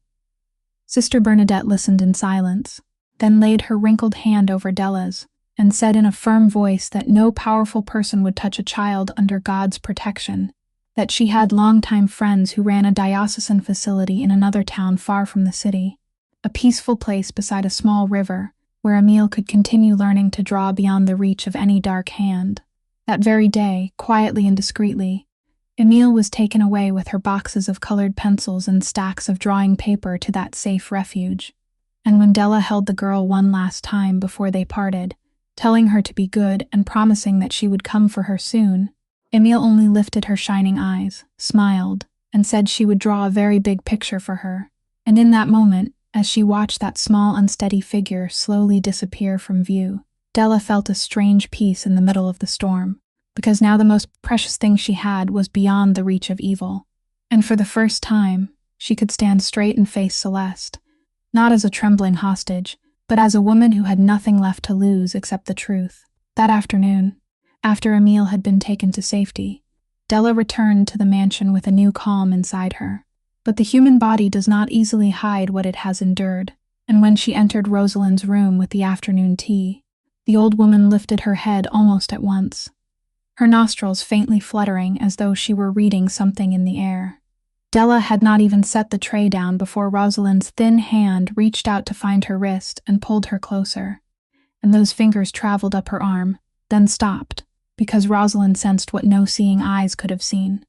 Sister Bernadette listened in silence, then laid her wrinkled hand over Della's, and said in a firm voice that no powerful person would touch a child under God's protection, that she had longtime friends who ran a diocesan facility in another town far from the city, a peaceful place beside a small river where Emile could continue learning to draw beyond the reach of any dark hand. That very day, quietly and discreetly, Emile was taken away with her boxes of colored pencils and stacks of drawing paper to that safe refuge. And when Della held the girl one last time before they parted, telling her to be good and promising that she would come for her soon, Emile only lifted her shining eyes, smiled, and said she would draw a very big picture for her. And in that moment, as she watched that small, unsteady figure slowly disappear from view, Della felt a strange peace in the middle of the storm, because now the most precious thing she had was beyond the reach of evil. And for the first time, she could stand straight and face Celeste, not as a trembling hostage, but as a woman who had nothing left to lose except the truth. That afternoon, after Emile had been taken to safety, Della returned to the mansion with a new calm inside her. But the human body does not easily hide what it has endured, and when she entered Rosalind's room with the afternoon tea, the old woman lifted her head almost at once, her nostrils faintly fluttering as though she were reading something in the air. Della had not even set the tray down before Rosalind's thin hand reached out to find her wrist and pulled her closer, and those fingers traveled up her arm, then stopped, because Rosalind sensed what no seeing eyes could have seen.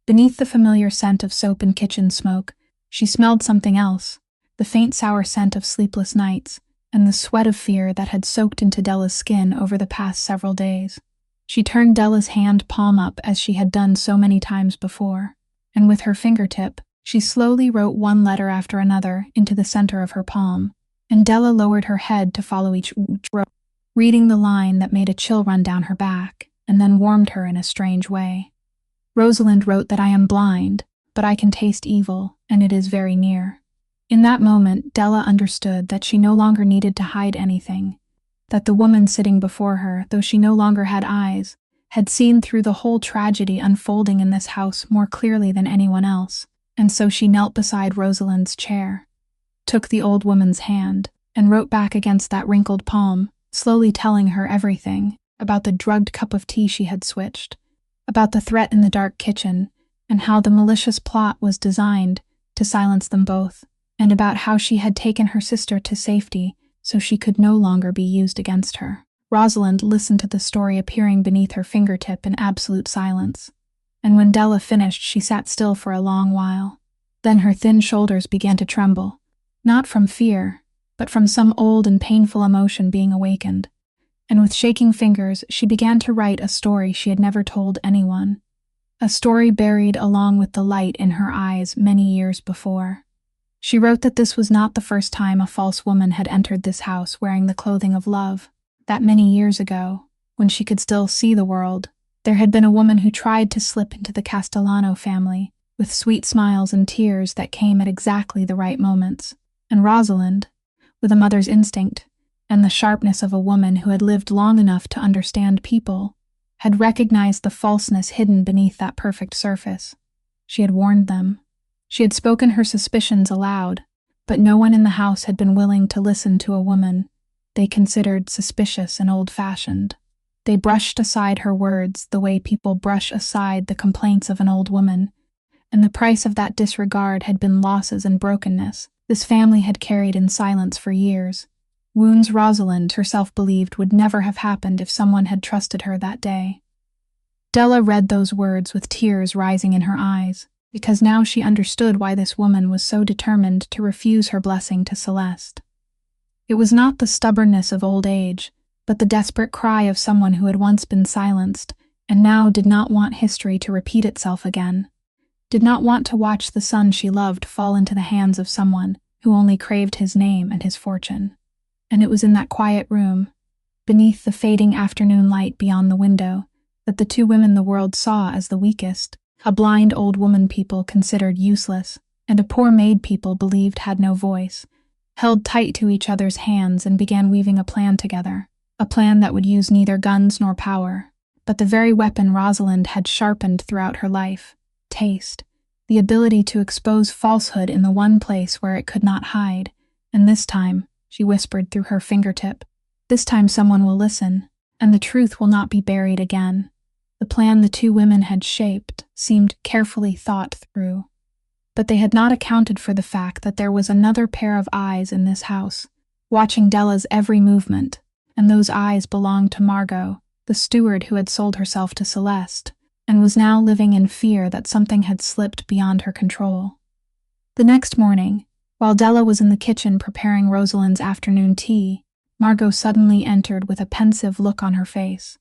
Beneath the familiar scent of soap and kitchen smoke, she smelled something else, the faint sour scent of sleepless nights, and the sweat of fear that had soaked into Della's skin over the past several days. She turned Della's hand palm up as she had done so many times before, and with her fingertip, she slowly wrote one letter after another into the center of her palm, and Della lowered her head to follow each row, reading the line that made a chill run down her back, and then warmed her in a strange way. Rosalind wrote that I am blind, but I can taste evil, and it is very near. In that moment, Della understood that she no longer needed to hide anything, that the woman sitting before her, though she no longer had eyes, had seen through the whole tragedy unfolding in this house more clearly than anyone else, and so she knelt beside Rosalind's chair, took the old woman's hand, and wrote back against that wrinkled palm, slowly telling her everything about the drugged cup of tea she had switched, about the threat in the dark kitchen, and how the malicious plot was designed to silence them both, and about how she had taken her sister to safety so she could no longer be used against her. Rosalind listened to the story appearing beneath her fingertip in absolute silence, and when Della finished, she sat still for a long while. Then her thin shoulders began to tremble, not from fear, but from some old and painful emotion being awakened, and with shaking fingers she began to write a story she had never told anyone, a story buried along with the light in her eyes many years before. She wrote that this was not the first time a false woman had entered this house wearing the clothing of love, that many years ago, when she could still see the world, there had been a woman who tried to slip into the Castellano family, with sweet smiles and tears that came at exactly the right moments, and Rosalind, with a mother's instinct, and the sharpness of a woman who had lived long enough to understand people, had recognized the falseness hidden beneath that perfect surface. She had warned them. She had spoken her suspicions aloud, but no one in the house had been willing to listen to a woman they considered suspicious and old-fashioned. They brushed aside her words the way people brush aside the complaints of an old woman, and the price of that disregard had been losses and brokenness this family had carried in silence for years, wounds Rosalind herself believed would never have happened if someone had trusted her that day. Della read those words with tears rising in her eyes, because now she understood why this woman was so determined to refuse her blessing to Celeste. It was not the stubbornness of old age, but the desperate cry of someone who had once been silenced and now did not want history to repeat itself again, did not want to watch the son she loved fall into the hands of someone who only craved his name and his fortune. And it was in that quiet room, beneath the fading afternoon light beyond the window, that the two women the world saw as the weakest, a blind old woman people considered useless, and a poor maid people believed had no voice, held tight to each other's hands and began weaving a plan together, a plan that would use neither guns nor power, but the very weapon Rosalind had sharpened throughout her life, taste, the ability to expose falsehood in the one place where it could not hide, and this time, she whispered through her fingertip, this time someone will listen, and the truth will not be buried again. The plan the two women had shaped seemed carefully thought through, but they had not accounted for the fact that there was another pair of eyes in this house, watching Della's every movement, and those eyes belonged to Margot, the steward who had sold herself to Celeste, and was now living in fear that something had slipped beyond her control. The next morning, while Della was in the kitchen preparing Rosalind's afternoon tea, Margot suddenly entered with a pensive look on her face,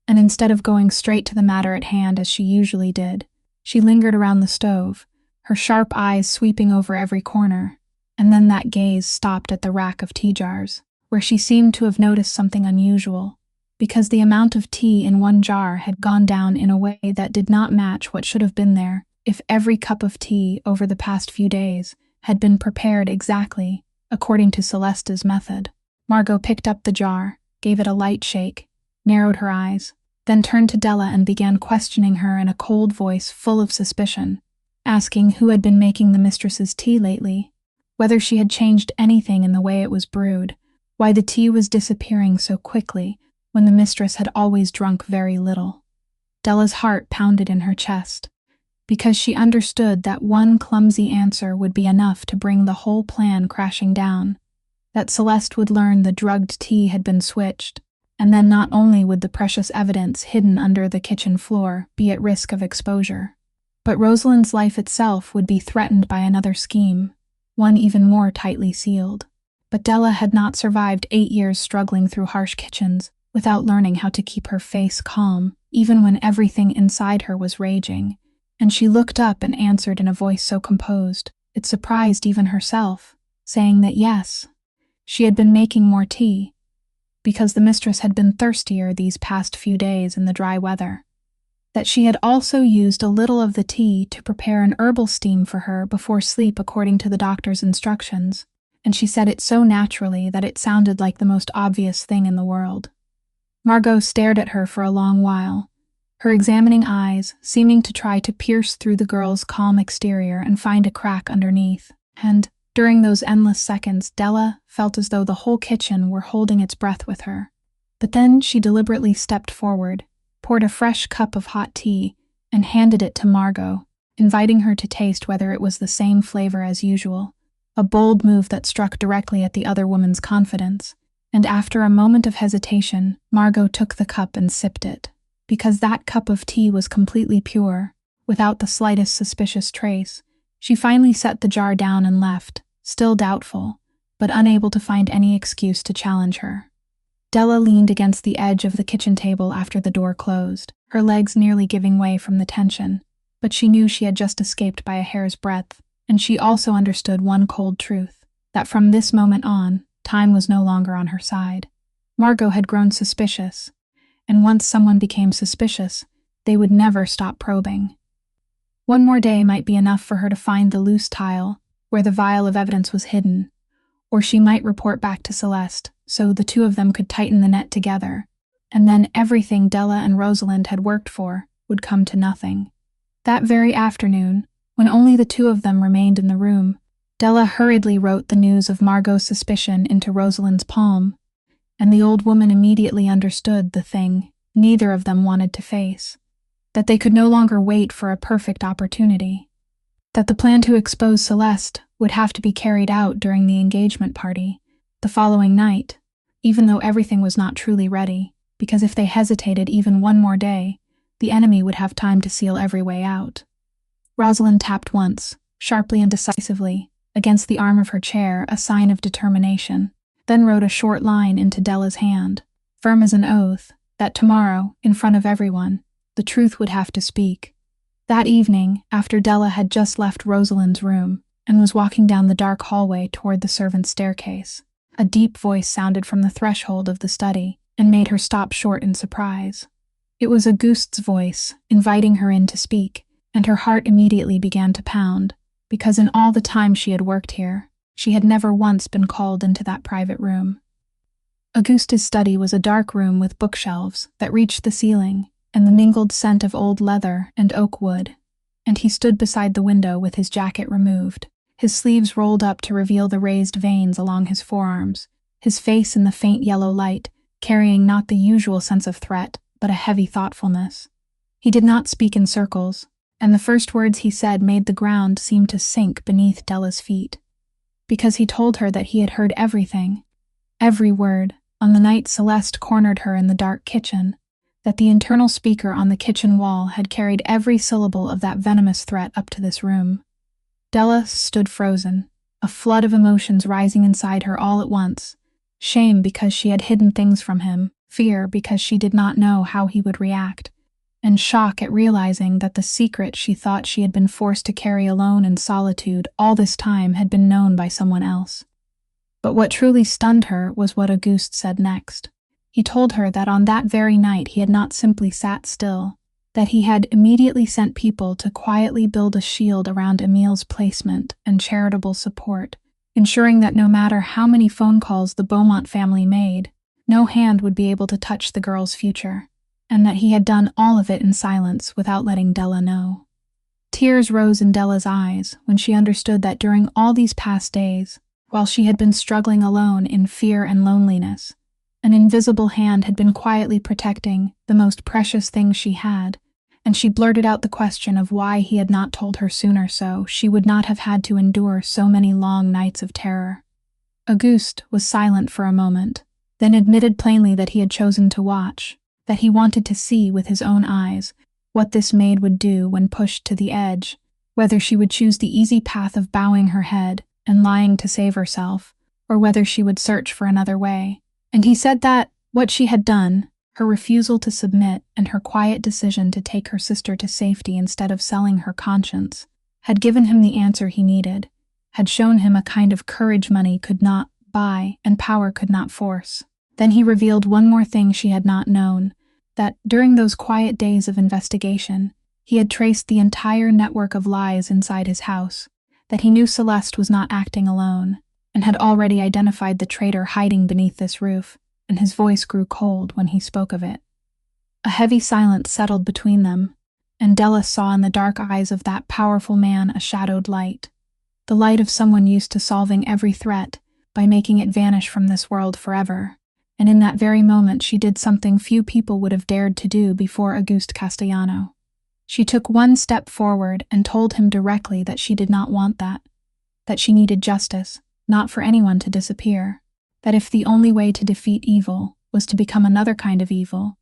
and instead of going straight to the matter at hand as she usually did, she lingered around the stove, her sharp eyes sweeping over every corner, and then that gaze stopped at the rack of tea jars, where she seemed to have noticed something unusual, because the amount of tea in one jar had gone down in a way that did not match what should have been there if every cup of tea over the past few days had been prepared exactly according to Celeste's method. Margot picked up the jar, gave it a light shake, narrowed her eyes, then turned to Della and began questioning her in a cold voice full of suspicion, asking who had been making the mistress's tea lately, whether she had changed anything in the way it was brewed, why the tea was disappearing so quickly when the mistress had always drunk very little. Della's heart pounded in her chest, because she understood that one clumsy answer would be enough to bring the whole plan crashing down, that Celeste would learn the drugged tea had been switched, and then not only would the precious evidence hidden under the kitchen floor be at risk of exposure, but Rosalind's life itself would be threatened by another scheme, one even more tightly sealed. But Della had not survived 8 years struggling through harsh kitchens without learning how to keep her face calm, even when everything inside her was raging, and she looked up and answered in a voice so composed, it surprised even herself, saying that yes, she had been making more tea, because the mistress had been thirstier these past few days in the dry weather. that she had also used a little of the tea to prepare an herbal steam for her before sleep according to the doctor's instructions, and she said it so naturally that it sounded like the most obvious thing in the world. Margot stared at her for a long while, her examining eyes seeming to try to pierce through the girl's calm exterior and find a crack underneath, and, during those endless seconds, Della felt as though the whole kitchen were holding its breath with her. But then she deliberately stepped forward, poured a fresh cup of hot tea, and handed it to Margot, inviting her to taste whether it was the same flavor as usual, a bold move that struck directly at the other woman's confidence. And after a moment of hesitation, Margot took the cup and sipped it. Because that cup of tea was completely pure, without the slightest suspicious trace, she finally set the jar down and left, still doubtful, but unable to find any excuse to challenge her. Della leaned against the edge of the kitchen table after the door closed, her legs nearly giving way from the tension, but she knew she had just escaped by a hair's breadth, and she also understood one cold truth, that from this moment on, time was no longer on her side. Margot had grown suspicious, and once someone became suspicious, they would never stop probing. One more day might be enough for her to find the loose tile where the vial of evidence was hidden, or she might report back to Celeste so the two of them could tighten the net together, and then everything Della and Rosalind had worked for would come to nothing. That very afternoon, when only the two of them remained in the room, Della hurriedly wrote the news of Margot's suspicion into Rosalind's palm, and the old woman immediately understood the thing neither of them wanted to face, that they could no longer wait for a perfect opportunity, that the plan to expose Celeste would have to be carried out during the engagement party, the following night, even though everything was not truly ready, because if they hesitated even one more day, the enemy would have time to seal every way out. Rosalind tapped once, sharply and decisively, against the arm of her chair, a sign of determination, then wrote a short line into Della's hand, firm as an oath, that tomorrow, in front of everyone, the truth would have to speak. That evening, after Della had just left Rosalind's room and was walking down the dark hallway toward the servants' staircase, a deep voice sounded from the threshold of the study and made her stop short in surprise. It was Auguste's voice, inviting her in to speak, and her heart immediately began to pound, because in all the time she had worked here, she had never once been called into that private room. Auguste's study was a dark room with bookshelves that reached the ceiling, and the mingled scent of old leather and oak wood, and he stood beside the window with his jacket removed, his sleeves rolled up to reveal the raised veins along his forearms, his face in the faint yellow light, carrying not the usual sense of threat, but a heavy thoughtfulness. He did not speak in circles, and the first words he said made the ground seem to sink beneath Della's feet, because he told her that he had heard everything, every word, on the night Celeste cornered her in the dark kitchen, that the internal speaker on the kitchen wall had carried every syllable of that venomous threat up to this room. Della stood frozen, a flood of emotions rising inside her all at once, shame because she had hidden things from him, fear because she did not know how he would react, and shock at realizing that the secret she thought she had been forced to carry alone in solitude all this time had been known by someone else. But what truly stunned her was what Auguste said next. He told her that on that very night he had not simply sat still, that he had immediately sent people to quietly build a shield around Emile's placement and charitable support, ensuring that no matter how many phone calls the Beaumont family made, no hand would be able to touch the girl's future, and that he had done all of it in silence without letting Della know. Tears rose in Della's eyes when she understood that during all these past days, while she had been struggling alone in fear and loneliness, an invisible hand had been quietly protecting the most precious thing she had, and she blurted out the question of why he had not told her sooner so she would not have had to endure so many long nights of terror. Auguste was silent for a moment, then admitted plainly that he had chosen to watch, that he wanted to see with his own eyes what this maid would do when pushed to the edge, whether she would choose the easy path of bowing her head and lying to save herself, or whether she would search for another way. And he said that what she had done, her refusal to submit and her quiet decision to take her sister to safety instead of selling her conscience, had given him the answer he needed, had shown him a kind of courage money could not buy and power could not force. Then he revealed one more thing she had not known, that, during those quiet days of investigation, he had traced the entire network of lies inside his house, that he knew Celeste was not acting alone, and had already identified the traitor hiding beneath this roof, and his voice grew cold when he spoke of it. A heavy silence settled between them, and Della saw in the dark eyes of that powerful man a shadowed light, the light of someone used to solving every threat by making it vanish from this world forever. And in that very moment she did something few people would have dared to do before Auguste Castellano. She took one step forward and told him directly that she did not want that she needed justice, not for anyone to disappear, that if the only way to defeat evil was to become another kind of evil,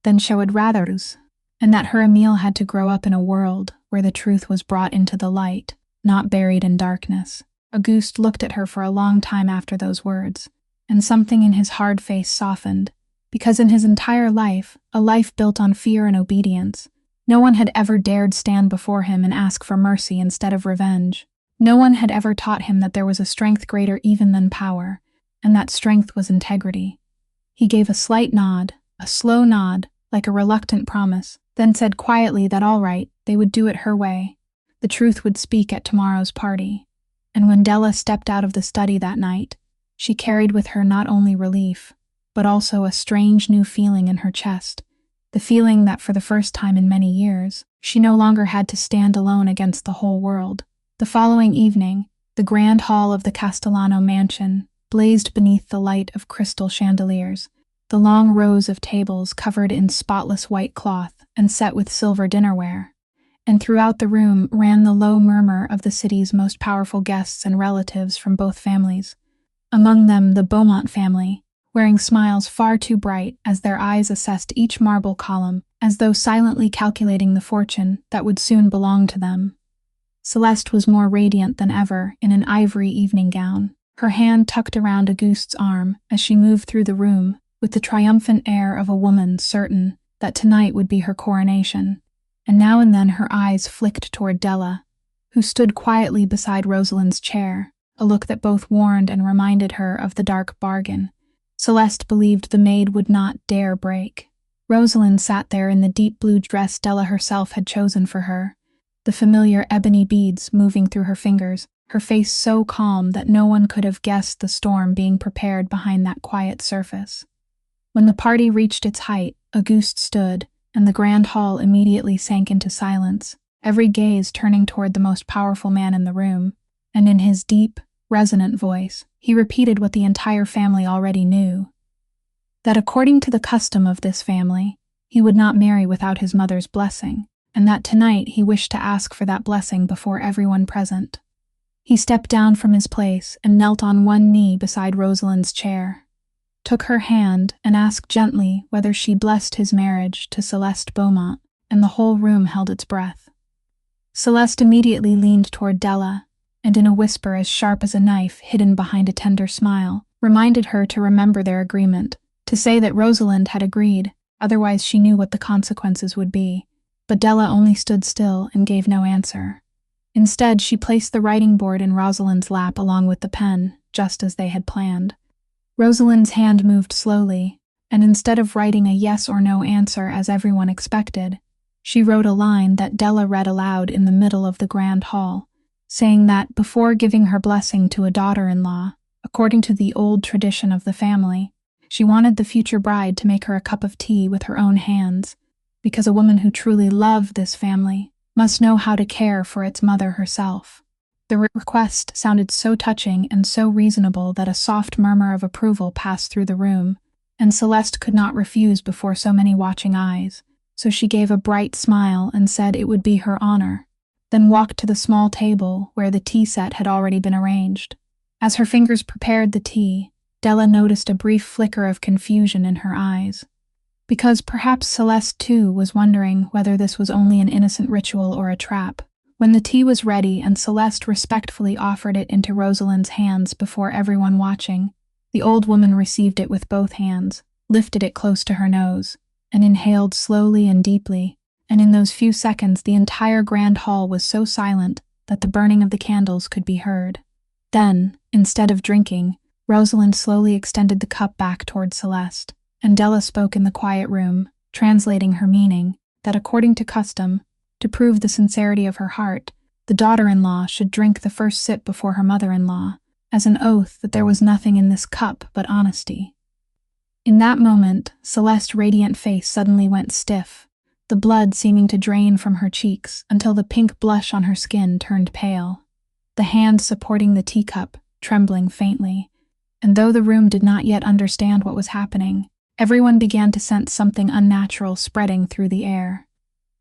then she would rather lose, and that her Emile had to grow up in a world where the truth was brought into the light, not buried in darkness. Auguste looked at her for a long time after those words, and something in his hard face softened, because in his entire life, a life built on fear and obedience, no one had ever dared stand before him and ask for mercy instead of revenge. No one had ever taught him that there was a strength greater even than power, and that strength was integrity. He gave a slight nod, a slow nod, like a reluctant promise, then said quietly that all right, they would do it her way. The truth would speak at tomorrow's party. And when Della stepped out of the study that night, she carried with her not only relief, but also a strange new feeling in her chest, the feeling that for the first time in many years, she no longer had to stand alone against the whole world. The following evening, the grand hall of the Castellano mansion blazed beneath the light of crystal chandeliers, the long rows of tables covered in spotless white cloth and set with silver dinnerware, and throughout the room ran the low murmur of the city's most powerful guests and relatives from both families. Among them the Beaumont family, wearing smiles far too bright as their eyes assessed each marble column, as though silently calculating the fortune that would soon belong to them. Celeste was more radiant than ever in an ivory evening gown, her hand tucked around Auguste's arm as she moved through the room with the triumphant air of a woman certain that tonight would be her coronation, and now and then her eyes flicked toward Della, who stood quietly beside Rosalind's chair, a look that both warned and reminded her of the dark bargain Celeste believed the maid would not dare break. Rosalind sat there in the deep blue dress Della herself had chosen for her, the familiar ebony beads moving through her fingers, her face so calm that no one could have guessed the storm being prepared behind that quiet surface. When the party reached its height, Auguste stood, and the grand hall immediately sank into silence, every gaze turning toward the most powerful man in the room, and in his deep, resonant voice, he repeated what the entire family already knew, that according to the custom of this family, he would not marry without his mother's blessing, and that tonight he wished to ask for that blessing before everyone present. He stepped down from his place and knelt on one knee beside Rosalind's chair, took her hand and asked gently whether she blessed his marriage to Celeste Beaumont, and the whole room held its breath. Celeste immediately leaned toward Della, and in a whisper as sharp as a knife hidden behind a tender smile, reminded her to remember their agreement, to say that Rosalind had agreed, otherwise she knew what the consequences would be. But Della only stood still and gave no answer. Instead, she placed the writing board in Rosalind's lap along with the pen, just as they had planned. Rosalind's hand moved slowly, and instead of writing a yes or no answer as everyone expected, she wrote a line that Della read aloud in the middle of the grand hall, saying that before giving her blessing to a daughter-in-law, according to the old tradition of the family, she wanted the future bride to make her a cup of tea with her own hands, because a woman who truly loved this family must know how to care for its mother herself. The request sounded so touching and so reasonable that a soft murmur of approval passed through the room, and Celeste could not refuse before so many watching eyes, so she gave a bright smile and said it would be her honor, then walked to the small table where the tea set had already been arranged. As her fingers prepared the tea, Della noticed a brief flicker of confusion in her eyes, because perhaps Celeste too was wondering whether this was only an innocent ritual or a trap. When the tea was ready and Celeste respectfully offered it into Rosalind's hands before everyone watching, the old woman received it with both hands, lifted it close to her nose, and inhaled slowly and deeply, and in those few seconds the entire grand hall was so silent that the burning of the candles could be heard. Then, instead of drinking, Rosalind slowly extended the cup back toward Celeste, and Della spoke in the quiet room, translating her meaning, that according to custom, to prove the sincerity of her heart, the daughter-in-law should drink the first sip before her mother-in-law, as an oath that there was nothing in this cup but honesty. In that moment, Celeste's radiant face suddenly went stiff, the blood seeming to drain from her cheeks until the pink blush on her skin turned pale. The hand supporting the teacup, trembling faintly, and though the room did not yet understand what was happening, everyone began to sense something unnatural spreading through the air.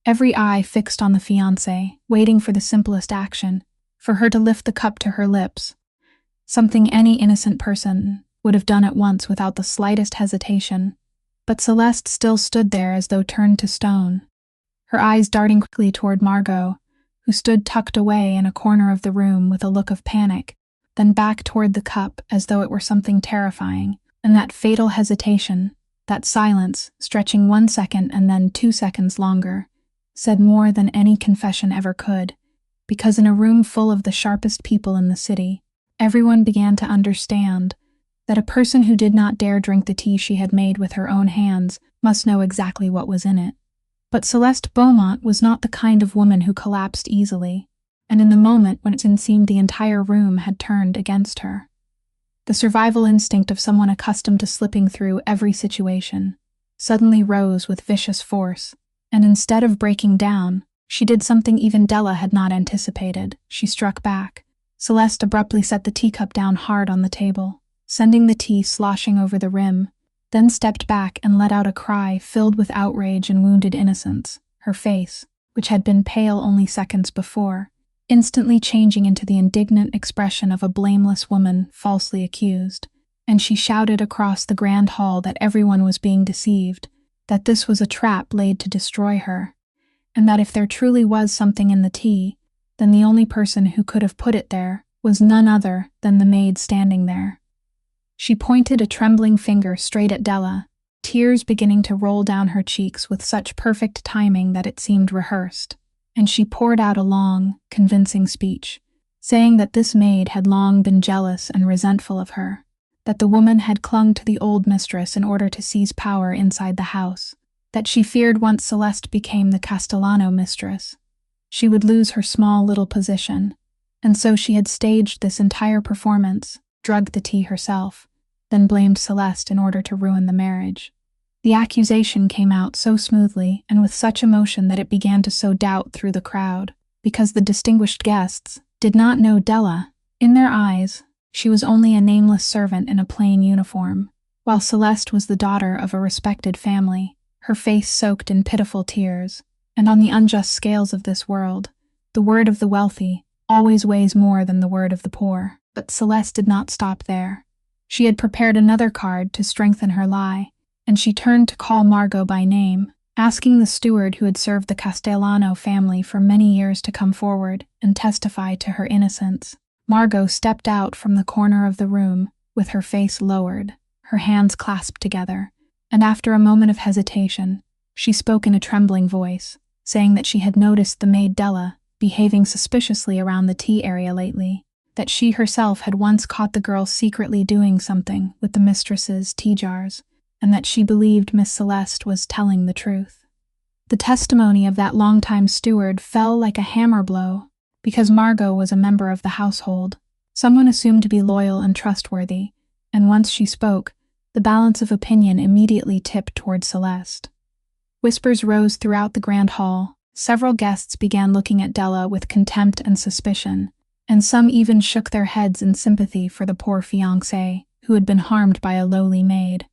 Every eye fixed on the fiancée, waiting for the simplest action, for her to lift the cup to her lips, something any innocent person would have done at once without the slightest hesitation. But Celeste still stood there as though turned to stone, her eyes darting quickly toward Margot, who stood tucked away in a corner of the room with a look of panic, then back toward the cup as though it were something terrifying, and that fatal hesitation, that silence, stretching 1 second and then 2 seconds longer, said more than any confession ever could, because in a room full of the sharpest people in the city, everyone began to understand that a person who did not dare drink the tea she had made with her own hands must know exactly what was in it. But Celeste Beaumont was not the kind of woman who collapsed easily, and in the moment when it seemed the entire room had turned against her, the survival instinct of someone accustomed to slipping through every situation suddenly rose with vicious force, and instead of breaking down, she did something even Della had not anticipated. She struck back. Celeste abruptly set the teacup down hard on the table, sending the tea sloshing over the rim, then stepped back and let out a cry filled with outrage and wounded innocence, her face, which had been pale only seconds before, instantly changing into the indignant expression of a blameless woman falsely accused, and she shouted across the grand hall that everyone was being deceived, that this was a trap laid to destroy her, and that if there truly was something in the tea, then the only person who could have put it there was none other than the maid standing there. She pointed a trembling finger straight at Della, tears beginning to roll down her cheeks with such perfect timing that it seemed rehearsed, and she poured out a long, convincing speech, saying that this maid had long been jealous and resentful of her, that the woman had clung to the old mistress in order to seize power inside the house, that she feared once Celeste became the Castellano mistress, she would lose her small little position, and so she had staged this entire performance, drugged the tea herself, then blamed Celeste in order to ruin the marriage. The accusation came out so smoothly and with such emotion that it began to sow doubt through the crowd, because the distinguished guests did not know Della. In their eyes, she was only a nameless servant in a plain uniform, while Celeste was the daughter of a respected family, her face soaked in pitiful tears, and on the unjust scales of this world, the word of the wealthy always weighs more than the word of the poor. But Celeste did not stop there. She had prepared another card to strengthen her lie, and she turned to call Margot by name, asking the steward who had served the Castellano family for many years to come forward and testify to her innocence. Margot stepped out from the corner of the room, with her face lowered, her hands clasped together, and after a moment of hesitation, she spoke in a trembling voice, saying that she had noticed the maid Della behaving suspiciously around the tea area lately, that she herself had once caught the girl secretly doing something with the mistress's tea jars, and that she believed Miss Celeste was telling the truth. The testimony of that longtime steward fell like a hammer blow, because Margot was a member of the household, someone assumed to be loyal and trustworthy, and once she spoke, the balance of opinion immediately tipped toward Celeste. Whispers rose throughout the grand hall. Several guests began looking at Della with contempt and suspicion, and some even shook their heads in sympathy for the poor fiancé who had been harmed by a lowly maid.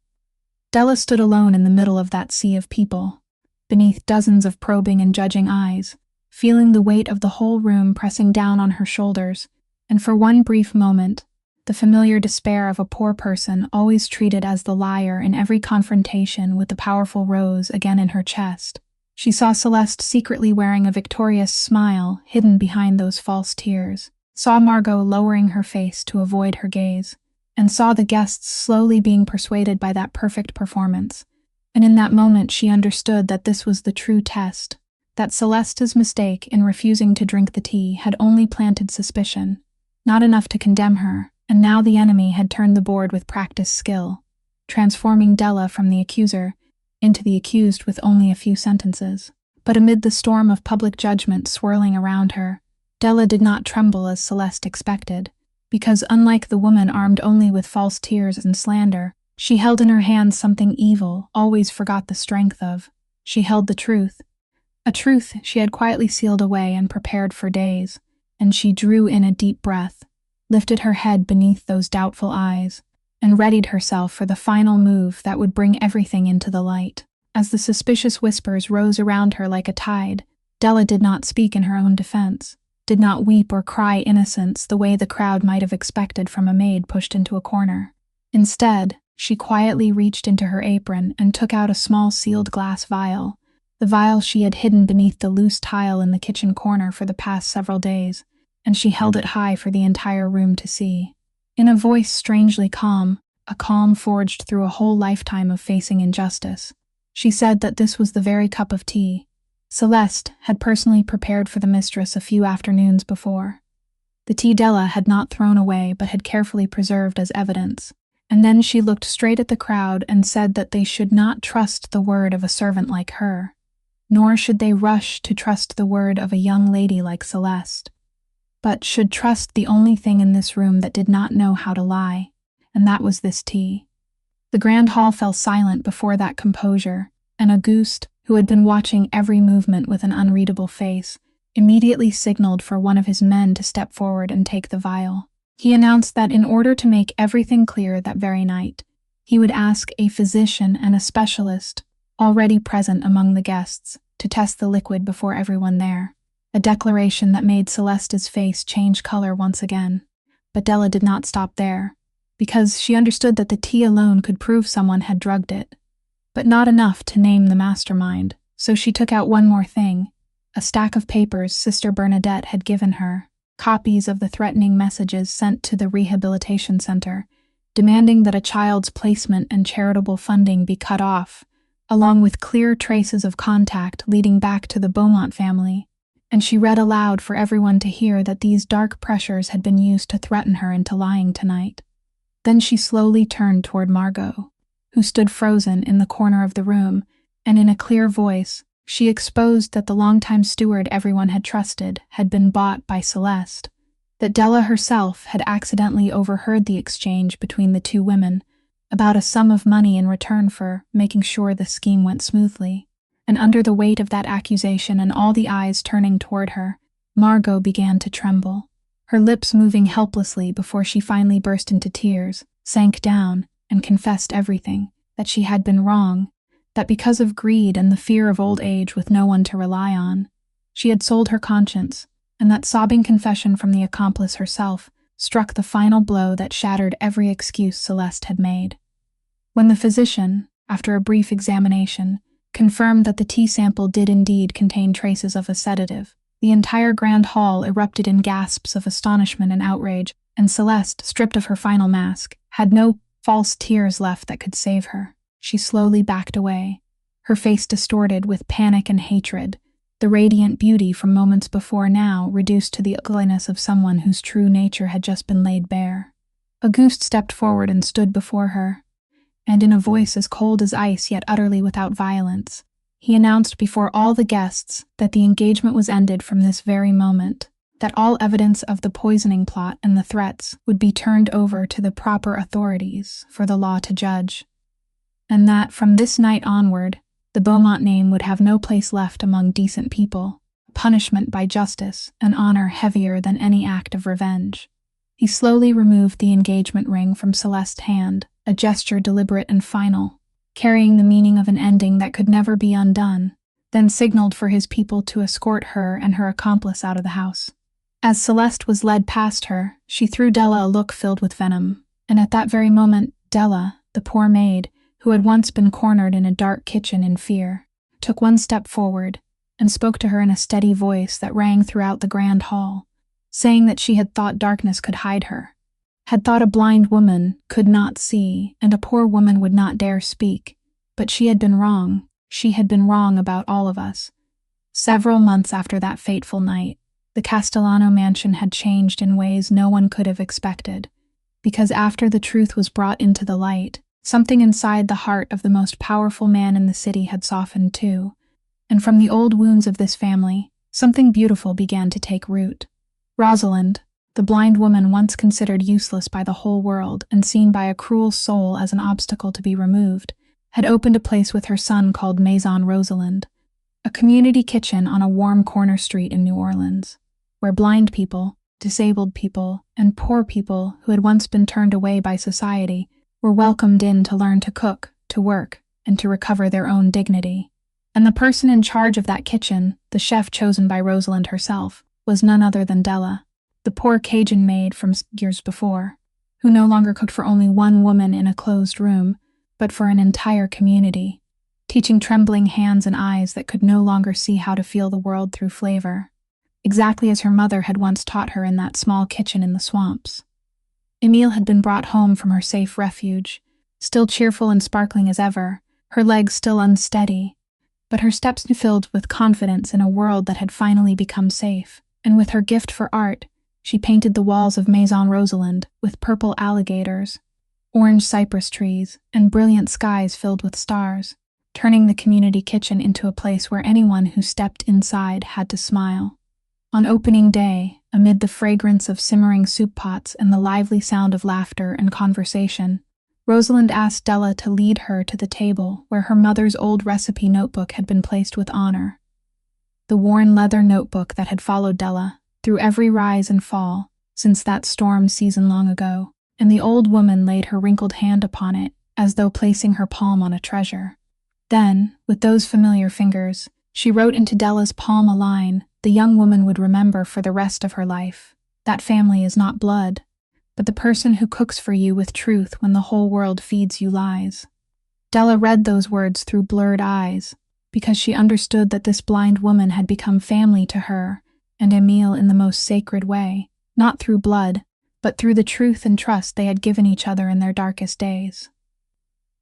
Della stood alone in the middle of that sea of people, beneath dozens of probing and judging eyes, feeling the weight of the whole room pressing down on her shoulders, and for one brief moment, the familiar despair of a poor person always treated as the liar in every confrontation with the powerful rose again in her chest. She saw Celeste secretly wearing a victorious smile hidden behind those false tears, saw Margot lowering her face to avoid her gaze, and saw the guests slowly being persuaded by that perfect performance. And in that moment she understood that this was the true test, that Celeste's mistake in refusing to drink the tea had only planted suspicion, not enough to condemn her, and now the enemy had turned the board with practiced skill, transforming Della from the accuser into the accused with only a few sentences. But amid the storm of public judgment swirling around her, Della did not tremble as Celeste expected, because unlike the woman armed only with false tears and slander, she held in her hands something evil always forgot the strength of. She held the truth. A truth she had quietly sealed away and prepared for days, and she drew in a deep breath, lifted her head beneath those doubtful eyes, and readied herself for the final move that would bring everything into the light. As the suspicious whispers rose around her like a tide, Della did not speak in her own defense, did not weep or cry innocence the way the crowd might have expected from a maid pushed into a corner. Instead, she quietly reached into her apron and took out a small sealed glass vial, the vial she had hidden beneath the loose tile in the kitchen corner for the past several days, and she held it high for the entire room to see. In a voice strangely calm, a calm forged through a whole lifetime of facing injustice, she said that this was the very cup of tea Celeste had personally prepared for the mistress a few afternoons before. The tea Della had not thrown away but had carefully preserved as evidence. And then she looked straight at the crowd and said that they should not trust the word of a servant like her, nor should they rush to trust the word of a young lady like Celeste, but should trust the only thing in this room that did not know how to lie, and that was this tea. The grand hall fell silent before that composure, and Auguste, who had been watching every movement with an unreadable face, immediately signaled for one of his men to step forward and take the vial. He announced that in order to make everything clear that very night, he would ask a physician and a specialist, already present among the guests, to test the liquid before everyone there, a declaration that made Celeste's face change color once again. But Della did not stop there, because she understood that the tea alone could prove someone had drugged it, but not enough to name the mastermind, so she took out one more thing, a stack of papers Sister Bernadette had given her, copies of the threatening messages sent to the rehabilitation center, demanding that a child's placement and charitable funding be cut off, along with clear traces of contact leading back to the Beaumont family, and she read aloud for everyone to hear that these dark pressures had been used to threaten her into lying tonight. Then she slowly turned toward Margot, who stood frozen in the corner of the room, and in a clear voice, she exposed that the longtime steward everyone had trusted had been bought by Celeste, that Della herself had accidentally overheard the exchange between the two women about a sum of money in return for making sure the scheme went smoothly. And under the weight of that accusation and all the eyes turning toward her, Margot began to tremble, her lips moving helplessly before she finally burst into tears, sank down, and confessed everything, that she had been wrong, that because of greed and the fear of old age with no one to rely on, she had sold her conscience, and that sobbing confession from the accomplice herself struck the final blow that shattered every excuse Celeste had made. When the physician, after a brief examination, confirmed that the tea sample did indeed contain traces of a sedative, the entire grand hall erupted in gasps of astonishment and outrage, and Celeste, stripped of her final mask, had no false tears left that could save her. She slowly backed away, her face distorted with panic and hatred, the radiant beauty from moments before now reduced to the ugliness of someone whose true nature had just been laid bare. Auguste stepped forward and stood before her, and in a voice as cold as ice yet utterly without violence, he announced before all the guests that the engagement was ended from this very moment, that all evidence of the poisoning plot and the threats would be turned over to the proper authorities for the law to judge, and that from this night onward, the Beaumont name would have no place left among decent people, a punishment by justice, an honor heavier than any act of revenge. He slowly removed the engagement ring from Celeste's hand, a gesture deliberate and final, carrying the meaning of an ending that could never be undone, then signaled for his people to escort her and her accomplice out of the house. As Celeste was led past her, she threw Della a look filled with venom, and at that very moment, Della, the poor maid, who had once been cornered in a dark kitchen in fear, took one step forward and spoke to her in a steady voice that rang throughout the grand hall, saying that she had thought darkness could hide her, had thought a blind woman could not see and a poor woman would not dare speak, but she had been wrong. She had been wrong about all of us. Several months after that fateful night, the Castellano mansion had changed in ways no one could have expected, because after the truth was brought into the light, Something inside the heart of the most powerful man in the city had softened too, and from the old wounds of this family, something beautiful began to take root. Rosalind, the blind woman once considered useless by the whole world and seen by a cruel soul as an obstacle to be removed, had opened a place with her son called Maison Rosalind, a community kitchen on a warm corner street in New Orleans, where blind people, disabled people, and poor people who had once been turned away by society were welcomed in to learn to cook, to work, and to recover their own dignity. And the person in charge of that kitchen, the chef chosen by Rosalind herself, was none other than Della, the poor Cajun maid from years before, who no longer cooked for only one woman in a closed room, but for an entire community, teaching trembling hands and eyes that could no longer see how to feel the world through flavor, exactly as her mother had once taught her in that small kitchen in the swamps. Emile had been brought home from her safe refuge, still cheerful and sparkling as ever, her legs still unsteady, but her steps filled with confidence in a world that had finally become safe, and with her gift for art, she painted the walls of Maison Rosalind with purple alligators, orange cypress trees, and brilliant skies filled with stars, turning the community kitchen into a place where anyone who stepped inside had to smile. On opening day, amid the fragrance of simmering soup pots and the lively sound of laughter and conversation, Rosalind asked Della to lead her to the table where her mother's old recipe notebook had been placed with honor. The worn leather notebook that had followed Della through every rise and fall since that storm season long ago, and the old woman laid her wrinkled hand upon it as though placing her palm on a treasure. Then, with those familiar fingers, she wrote into Della's palm a line the young woman would remember for the rest of her life. That family is not blood, but the person who cooks for you with truth when the whole world feeds you lies. Della read those words through blurred eyes, because she understood that this blind woman had become family to her and Emile in the most sacred way, not through blood, but through the truth and trust they had given each other in their darkest days.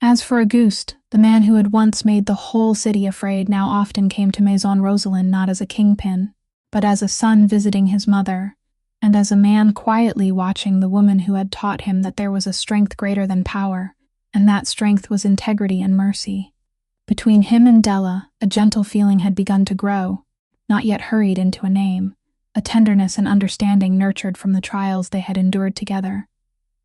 As for Auguste, the man who had once made the whole city afraid now often came to Maison Rosalind not as a kingpin, but as a son visiting his mother, and as a man quietly watching the woman who had taught him that there was a strength greater than power, and that strength was integrity and mercy. Between him and Della, a gentle feeling had begun to grow, not yet hurried into a name, a tenderness and understanding nurtured from the trials they had endured together,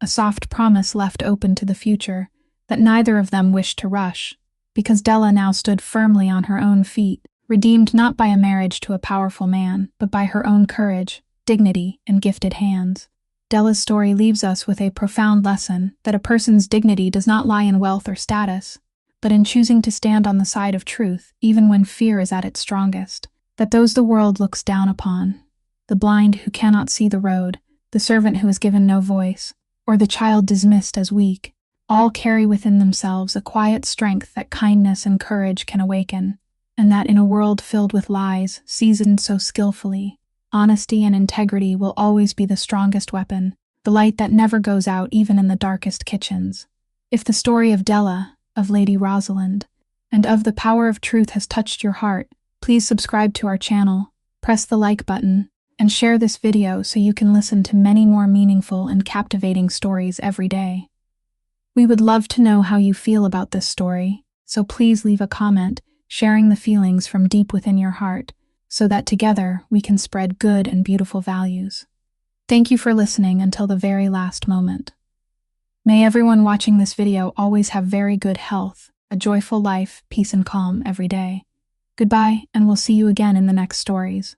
a soft promise left open to the future that neither of them wished to rush, because Della now stood firmly on her own feet, redeemed not by a marriage to a powerful man, but by her own courage, dignity, and gifted hands. Della's story leaves us with a profound lesson that a person's dignity does not lie in wealth or status, but in choosing to stand on the side of truth even when fear is at its strongest, that those the world looks down upon, the blind who cannot see the road, the servant who is given no voice, or the child dismissed as weak, all carry within themselves a quiet strength that kindness and courage can awaken, and that in a world filled with lies, seasoned so skillfully, honesty and integrity will always be the strongest weapon, the light that never goes out even in the darkest kitchens. If the story of Della, of Lady Rosalind, and of the power of truth has touched your heart, please subscribe to our channel, press the like button, and share this video so you can listen to many more meaningful and captivating stories every day. We would love to know how you feel about this story, so please leave a comment sharing the feelings from deep within your heart so that together we can spread good and beautiful values. Thank you for listening until the very last moment. May everyone watching this video always have very good health, a joyful life, peace and calm every day. Goodbye, and we'll see you again in the next stories.